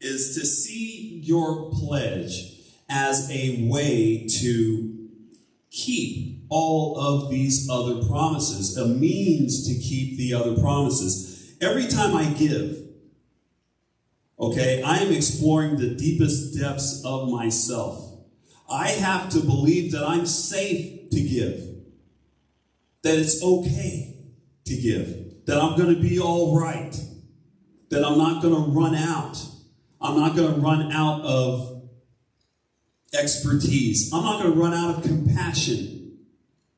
is to see your pledge as a way to keep all of these other promises, a means to keep the other promises. Every time I give, okay, I am exploring the deepest depths of myself. I have to believe that I'm safe to give, that it's okay to give, that I'm going to be all right, that I'm not going to run out. I'm not going to run out of expertise. I'm not going to run out of compassion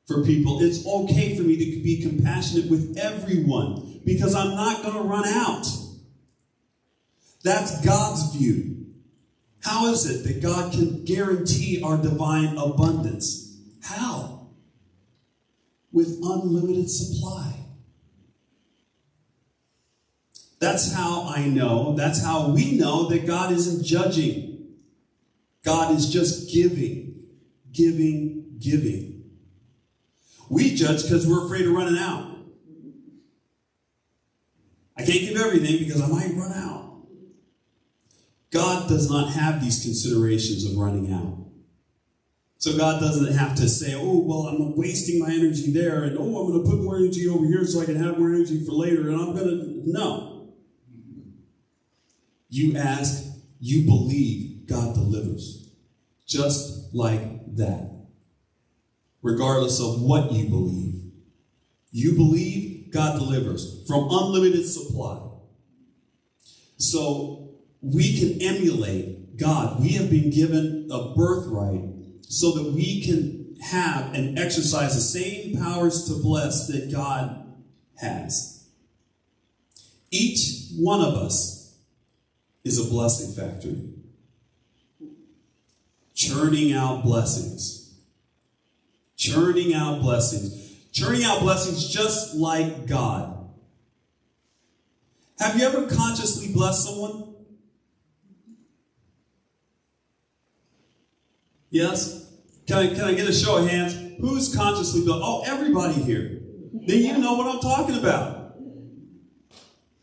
for people. It's okay for me to be compassionate with everyone because I'm not going to run out. That's God's view. How is it that God can guarantee our divine abundance? How? With unlimited supply. That's how I know, that's how we know that God isn't judging. God is just giving, giving, giving. We judge because we're afraid of running out. I can't give everything because I might run out. God does not have these considerations of running out. So God doesn't have to say, oh, well, I'm wasting my energy there, and oh, I'm going to put more energy over here so I can have more energy for later, and I'm going to... No. You ask, you believe, God delivers. Just like that. Regardless of what you believe. You believe, God delivers. From unlimited supply. So we can emulate God. We have been given a birthright so that we can have and exercise the same powers to bless that God has. Each one of us is a blessing factory. Churning out blessings. Churning out blessings. Churning out blessings just like God. Have you ever consciously blessed someone? Yes? Can I get a show of hands? Who's consciously blessed? Oh, everybody here. Then you know what I'm talking about.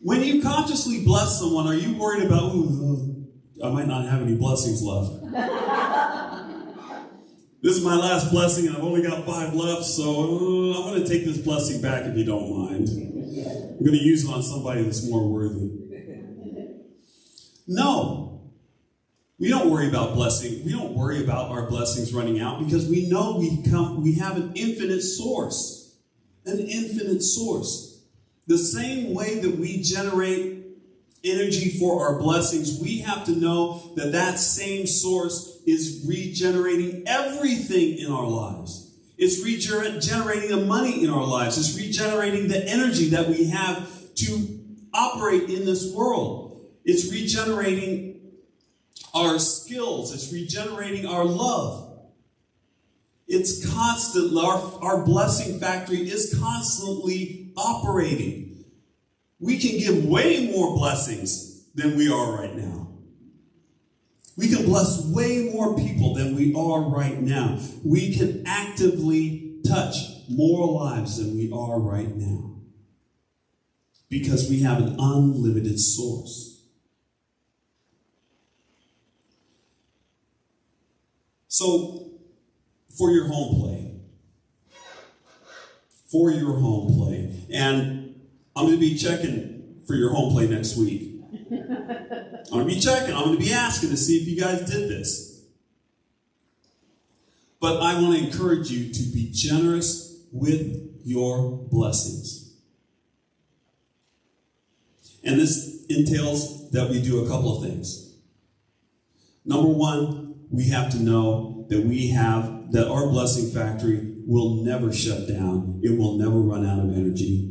When you consciously bless someone, are you worried about, ooh, I might not have any blessings left? This is my last blessing, and I've only got 5 left, so I'm going to take this blessing back if you don't mind. I'm going to use it on somebody that's more worthy. No. We don't worry about blessing. We don't worry about our blessings running out because we know we have an infinite source. An infinite source. The same way that we generate energy for our blessings, we have to know that that same source is regenerating everything in our lives. It's regenerating the money in our lives. It's regenerating the energy that we have to operate in this world. It's regenerating our skills. It's regenerating our love. It's constant. Our blessing factory is constantly operating. We can give way more blessings than we are right now. We can bless way more people than we are right now. We can actively touch more lives than we are right now. Because we have an unlimited source. So, for your home play, and I'm going to be checking for your home play next week. I'm going to be checking. I'm going to be asking to see if you guys did this. But I want to encourage you to be generous with your blessings. And this entails that we do a couple of things. Number one, we have to know that our blessing factory will never shut down. It will never run out of energy.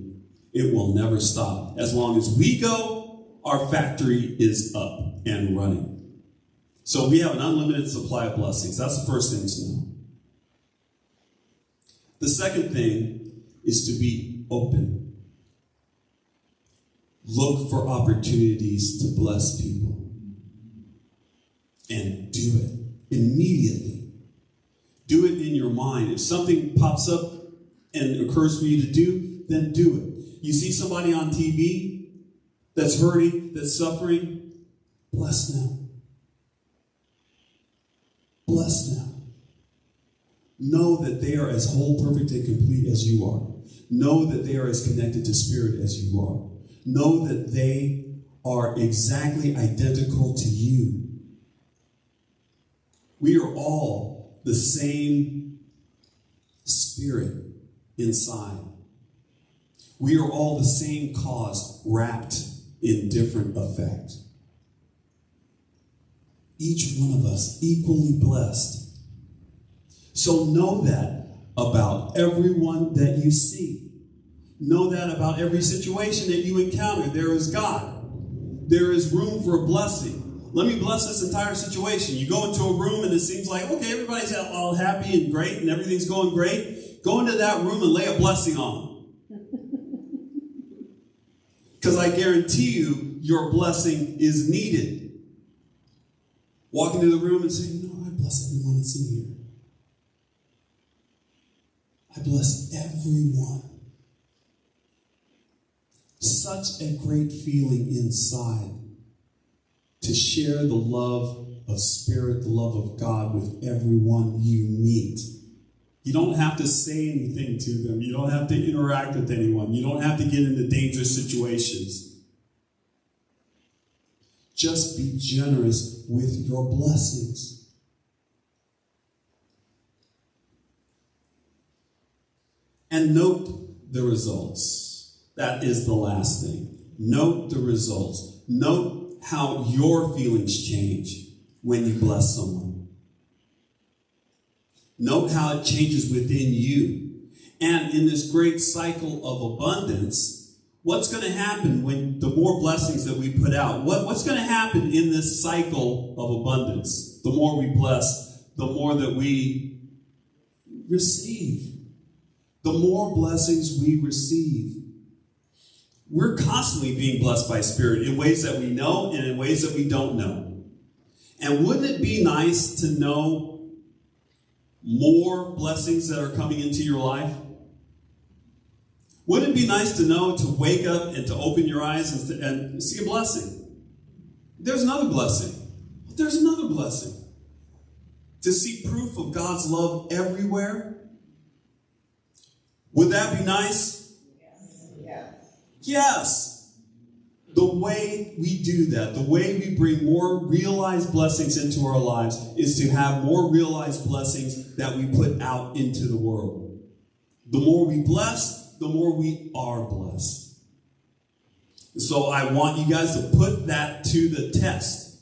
It will never stop. As long as we go, our factory is up and running. So we have an unlimited supply of blessings. That's the first thing to know. The second thing is to be open. Look for opportunities to bless people. And do it immediately. Do it in your mind. If something pops up and occurs for you to do, then do it. You see somebody on TV that's hurting, that's suffering, bless them. Bless them. Know that they are as whole, perfect, and complete as you are. Know that they are as connected to Spirit as you are. Know that they are exactly identical to you. We are all the same Spirit inside. We are all the same cause wrapped in different effect. Each one of us equally blessed. So know that about everyone that you see. Know that about every situation that you encounter. There is God. There is room for a blessing. Let me bless this entire situation. You go into a room and it seems like, okay, everybody's all happy and great and everything's going great. Go into that room and lay a blessing on them. Because I guarantee you, your blessing is needed. Walk into the room and say, I bless everyone that's in here. I bless everyone. Such a great feeling inside to share the love of Spirit, the love of God with everyone you meet. You don't have to say anything to them. You don't have to interact with anyone. You don't have to get into dangerous situations. Just be generous with your blessings. And note the results. That is the last thing. Note the results. Note how your feelings change when you bless someone. Note how it changes within you. And in this great cycle of abundance, what's going to happen when the more blessings that we put out? What's going to happen in this cycle of abundance? The more we bless, the more that we receive. The more blessings we receive. We're constantly being blessed by Spirit in ways that we know and in ways that we don't know. And wouldn't it be nice to know more blessings that are coming into your life? Wouldn't it be nice to know, to wake up and to open your eyes and see a blessing? There's another blessing. There's another blessing. To see proof of God's love everywhere. Would that be nice? Yes. Yes. The way we do that, the way we bring more realized blessings into our lives is to have more realized blessings that we put out into the world. The more we bless, the more we are blessed. So I want you guys to put that to the test.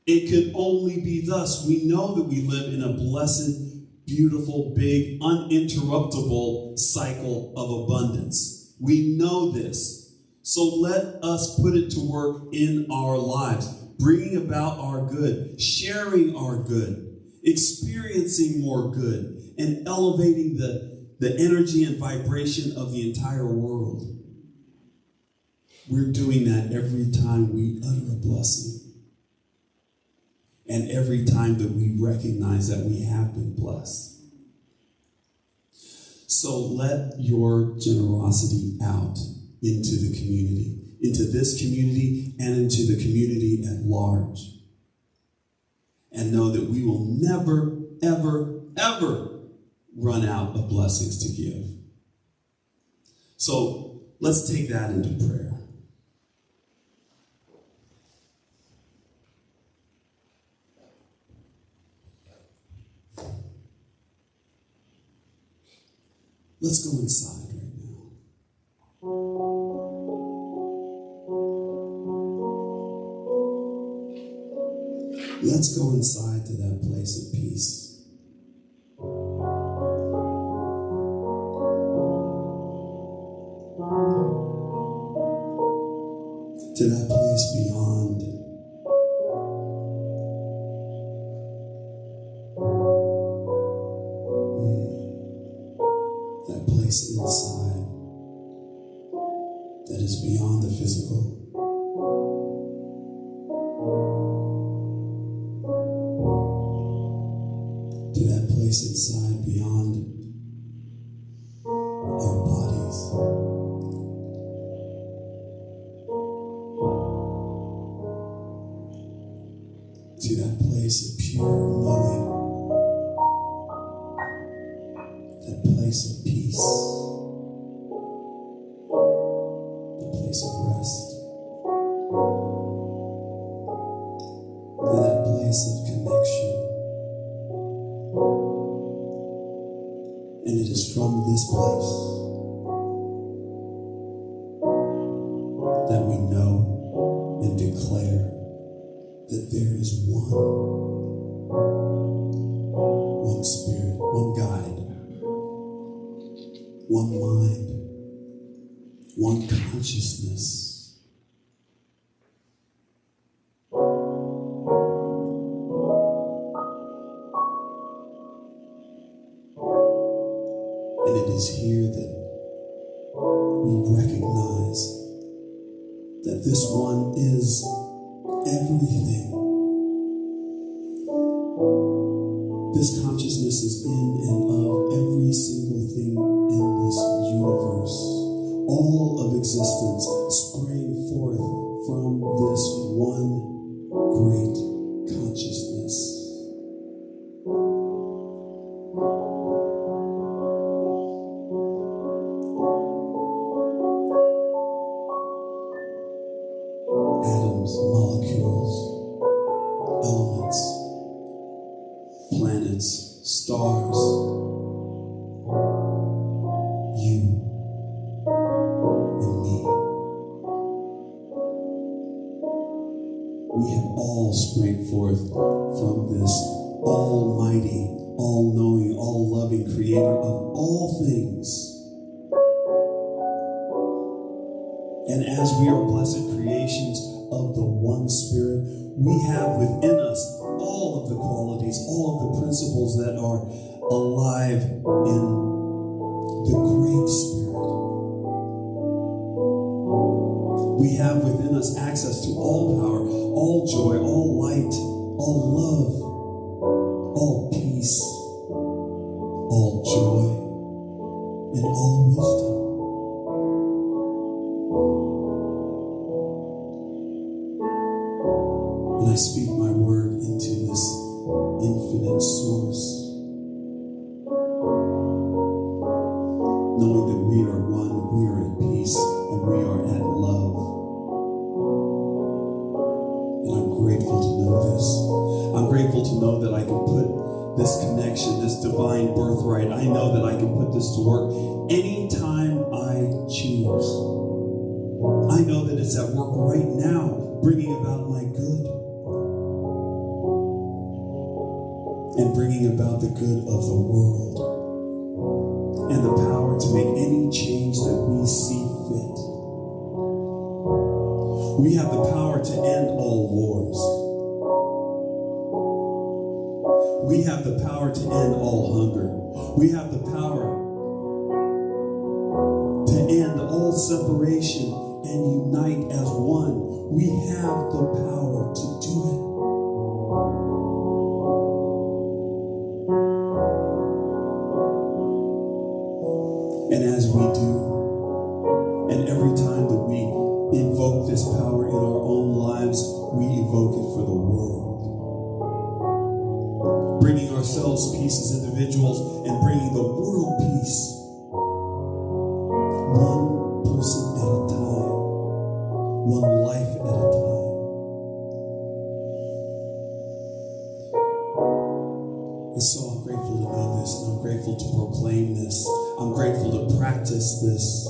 It could only be thus. We know that we live in a blessed, beautiful, big, uninterruptible cycle of abundance. We know this. So let us put it to work in our lives, bringing about our good, sharing our good, experiencing more good, and elevating the energy and vibration of the entire world. We're doing that every time we utter a blessing. And every time that we recognize that we have been blessed. So let your generosity out into the community, into this community and into the community at large. And know that we will never, ever, ever run out of blessings to give. So let's take that into prayer. Let's go inside right now. Let's go inside to that place of peace. To that place beyond. That place inside that is beyond the physical. To that place inside beyond our bodies. To that place of pure knowing. That place of peace. The place of rest. To that place of connection. And it is from this place that we know and declare that there is one spirit, one guide, one mind, one consciousness. And it is here that we recognize that this one is everything. This consciousness is in and of every single thing in this universe. All of existence sprang forth from this one great consciousness. Atoms, molecules, elements, planets, stars, you and me. We have all sprang forth from this almighty, all-knowing, all-loving creator of all things. And as we are blessed creations of the one Spirit, we have within us all of the qualities, all of the principles that are alive in the great Spirit. We have within us access to all power, all joy, all light, all love, all peace, all joy, and all wisdom. And I speak my word into this infinite source, knowing that we are one, we are at peace, and we are at love. purpose. I'm grateful to know that I can put this connection, this divine birthright, I know that I can put this to work anytime I choose. I know that it's at work right now, bringing about my good and bringing about the good of the world and the power to make any change that we see fit. We have the power to end all wars. We have the power to end all hunger. We have the power to end all separation and unite as one. We have the power to do it. And as we do, and every time that we evoke this power in our own lives, we evoke it for the world. Bringing ourselves peace as individuals and bringing the world peace. One person at a time. One life at a time. And so I'm grateful to know this, and I'm grateful to proclaim this. I'm grateful to practice this.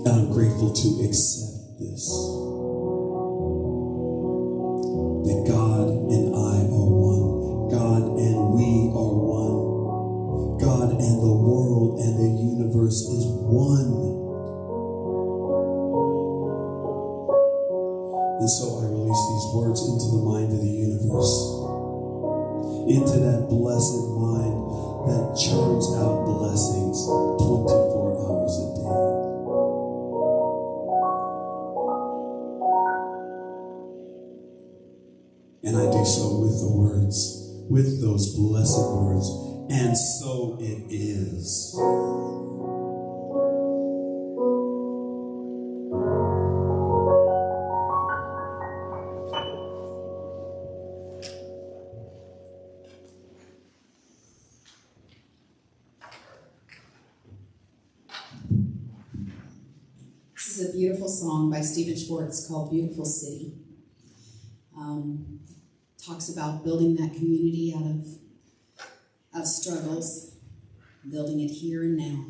And I'm grateful to accept this. That God and I are one. God and we are one. God and the world and the universe is one. And so I release these words into the mind of the universe. Into that blessed mind that churns out blessings 24 hours a day. And I do so with the words, with those blessed words, and so it is. This is a beautiful song by Stephen Schwartz called Beautiful City. Talks about building that community out of struggles, building it here and now.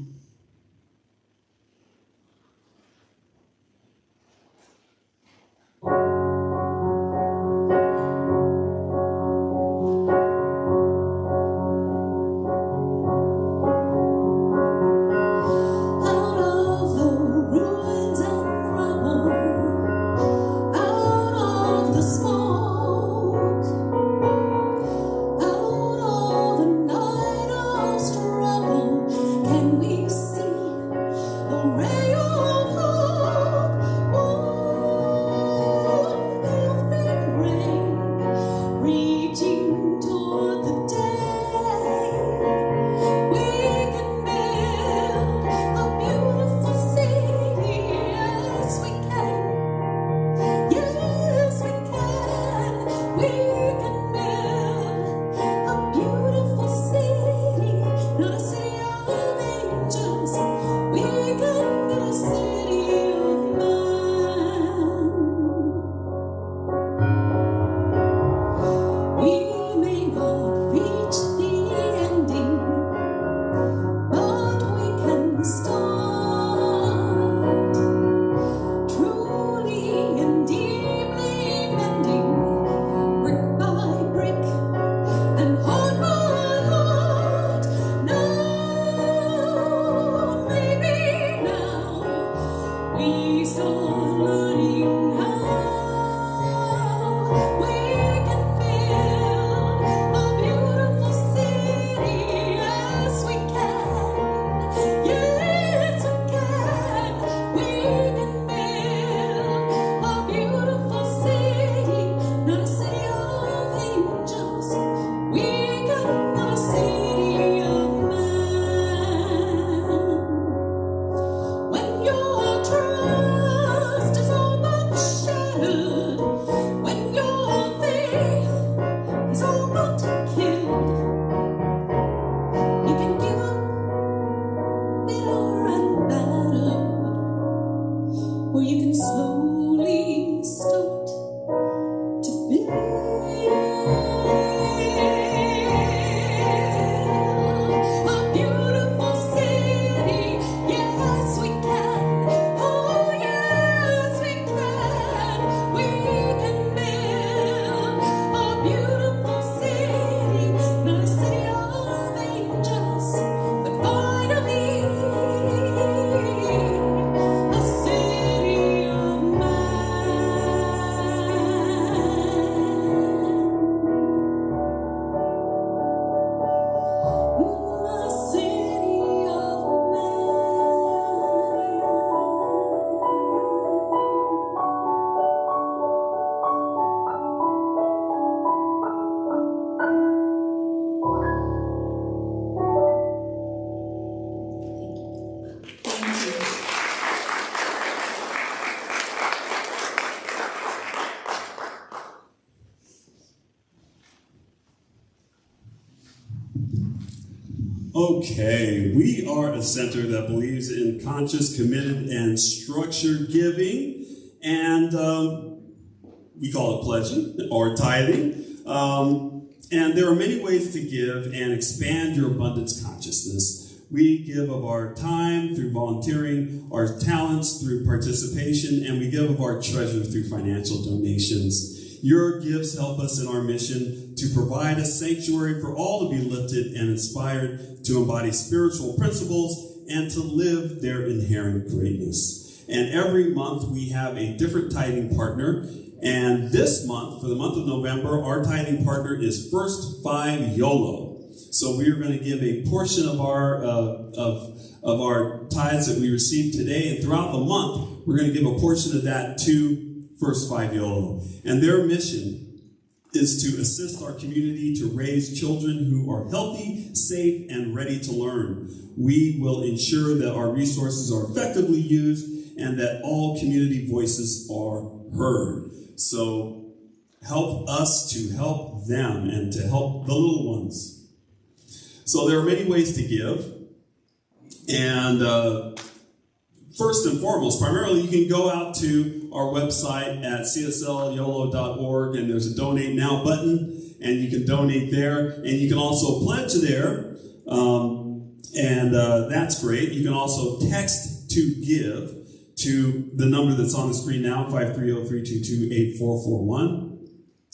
Or you can slowly start Okay, we are a center that believes in conscious, committed, and structured giving, and we call it pledging or tithing. And there are many ways to give and expand your abundance consciousness. We give of our time through volunteering, our talents through participation, and we give of our treasure through financial donations. Your gifts help us in our mission to provide a sanctuary for all to be lifted and inspired to embody spiritual principles and to live their inherent greatness. And every month we have a different tithing partner. And this month, for the month of November, our tithing partner is First 5 Yolo. So we are going to give a portion of our tithes that we received today, and throughout the month, we're going to give a portion of that to First 5 Yolo. And their mission is to assist our community to raise children who are healthy, safe, and ready to learn. We will ensure that our resources are effectively used and that all community voices are heard. So help us to help them and to help the little ones. So there are many ways to give. And first and foremost, primarily, you can go out to our website at cslyolo.org, and there's a Donate Now button, and you can donate there. And you can also pledge there, and that's great. You can also text to give to the number that's on the screen now, 530-322-8441.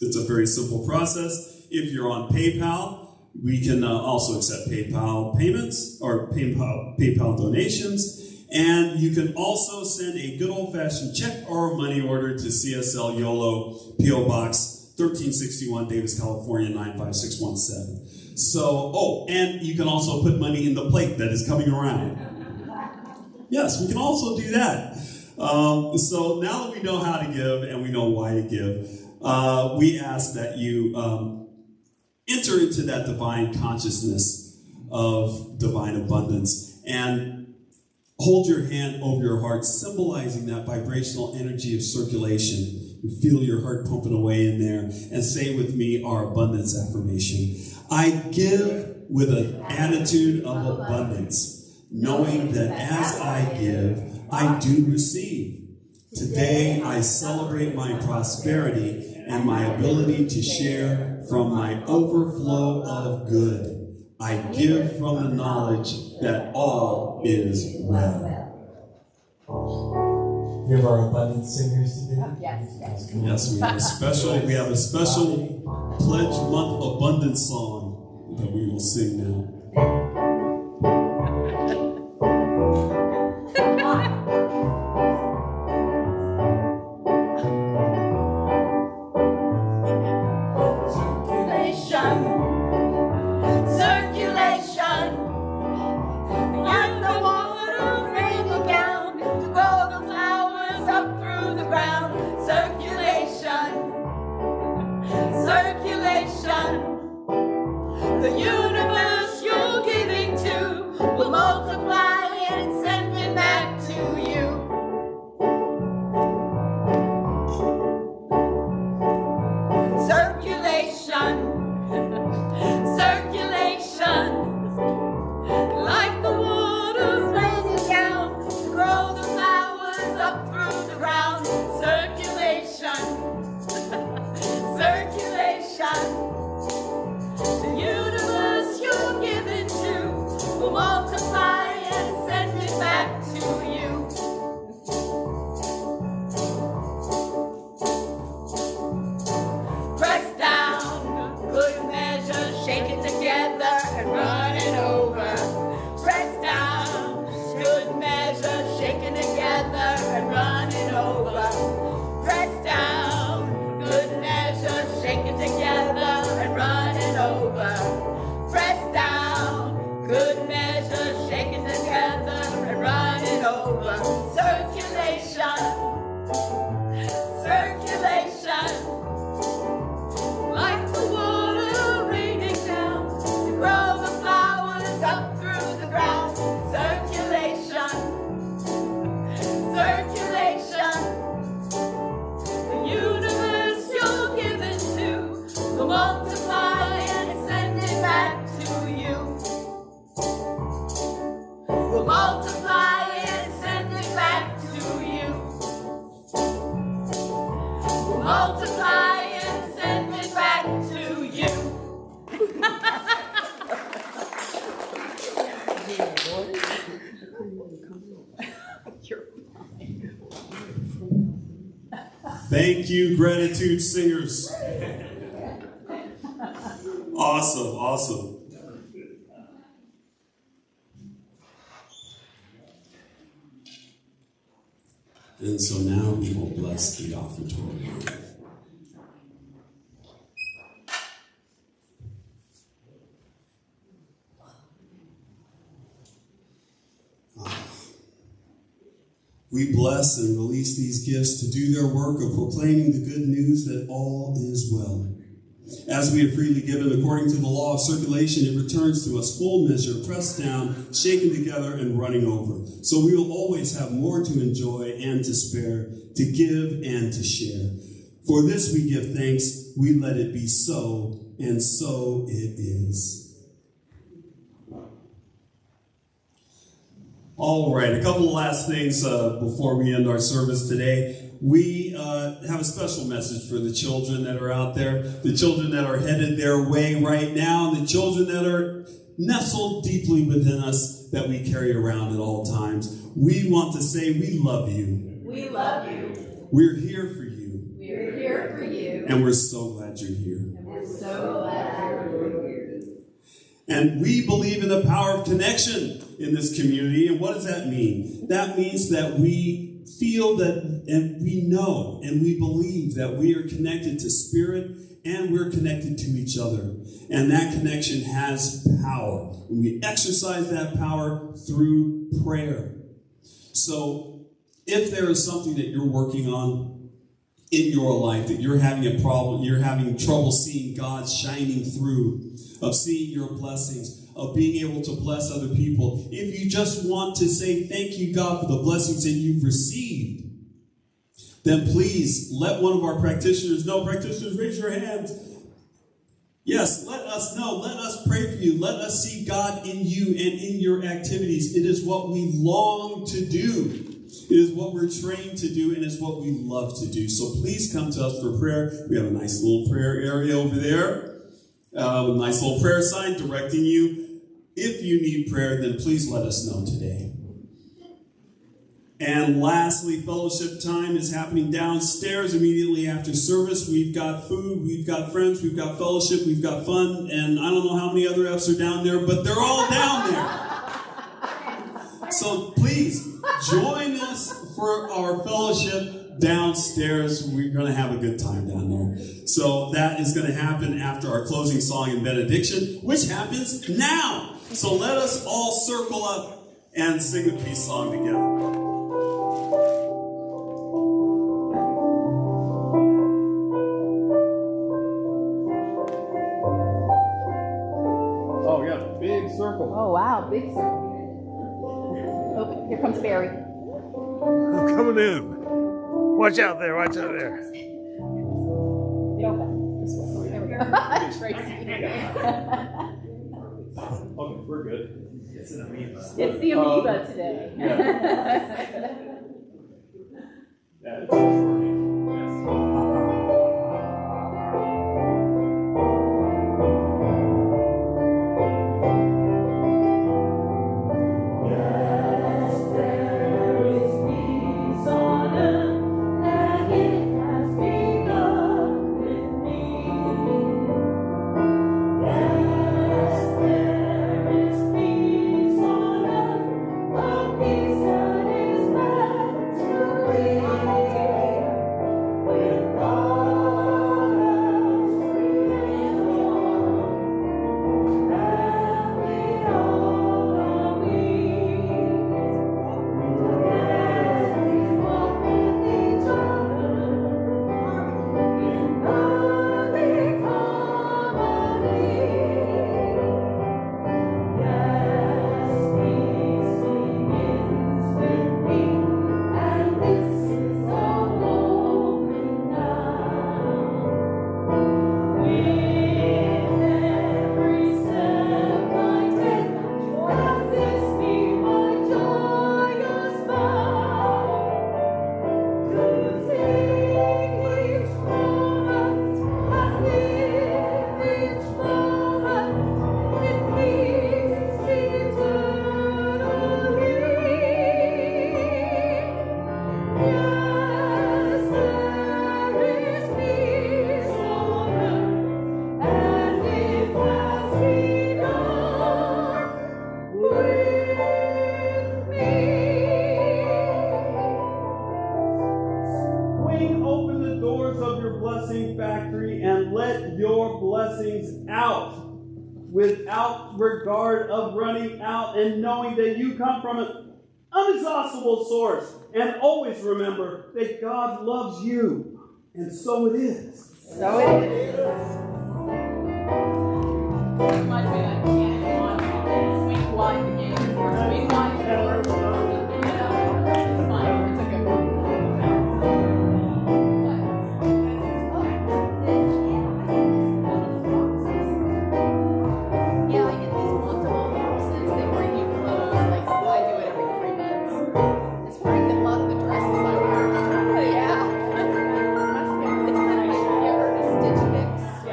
It's a very simple process. If you're on PayPal, we can also accept PayPal payments or PayPal donations. And you can also send a good old-fashioned check or money order to CSL Yolo, P.O. Box 1361, Davis, California, 95617. So, and you can also put money in the plate that is coming around. Yes, we can also do that. So now that we know how to give and we know why to give, we ask that you enter into that divine consciousness of divine abundance and hold your hand over your heart, symbolizing that vibrational energy of circulation. You feel your heart pumping away in there, and say with me our abundance affirmation. I give with an attitude of abundance, knowing that as I give, I do receive. Today, I celebrate my prosperity and my ability to share from my overflow of good. I give from the knowledge that all is well. You have our abundance singers today? Yes. Yes, we have a special Pledge Month Abundance song that we will sing now. The universe, you're giving. multiply and send it back to you. Thank you, gratitude singers. Awesome, awesome. And so now we will bless the offertory. We bless and release these gifts to do their work of proclaiming the good news that all is well. As we have freely given according to the law of circulation, it returns to us full measure, pressed down, shaken together, and running over. So we will always have more to enjoy and to spare, to give and to share. For this we give thanks, we let it be so, and so it is. All right, a couple of last things before we end our service today. We have a special message for the children that are out there, the children that are headed their way right now, and the children that are nestled deeply within us that we carry around at all times. We want to say we love you. We love you. We're here for you. We're here for you. And we're so glad you're here. And we're so glad you're here. And we believe in the power of connection in this community. And what does that mean? That means that we feel that, and we know, and we believe that we are connected to spirit and we're connected to each other. And that connection has power. And we exercise that power through prayer. So if there is something that you're working on in your life, that you're having a problem, you're having trouble seeing God shining through, of seeing your blessings, of being able to bless other people. If you just want to say thank you, God, for the blessings that you've received, then please let one of our practitioners know. Practitioners, raise your hands. Yes, let us know. Let us pray for you. Let us see God in you and in your activities. It is what we long to do. It is what we're trained to do, and it's what we love to do. So please come to us for prayer. We have a nice little prayer area over there. With a nice little prayer sign directing you. If you need prayer, then please let us know today. And lastly, fellowship time is happening downstairs immediately after service. We've got food, we've got friends, we've got fellowship, we've got fun, and I don't know how many other F's are down there, but they're all down there. So please join us for our fellowship downstairs. We're going to have a good time down there. So that is going to happen after our closing song and benediction, which happens now. So let us all circle up and sing the peace song together. Oh, yeah, big circle. Oh, wow, big circle. Oh, here comes Barry. I'm coming in. Watch out there, watch out there. There we go. Tracy. Okay, we're good. It's an amoeba. It's the amoeba today. Yeah. Yeah, it's working. Peace that is meant to be. doors of your blessing factory and let your blessings out without regard of running out, and knowing that you come from an unexhaustible source. And always remember that God loves you. And so it is. So it is.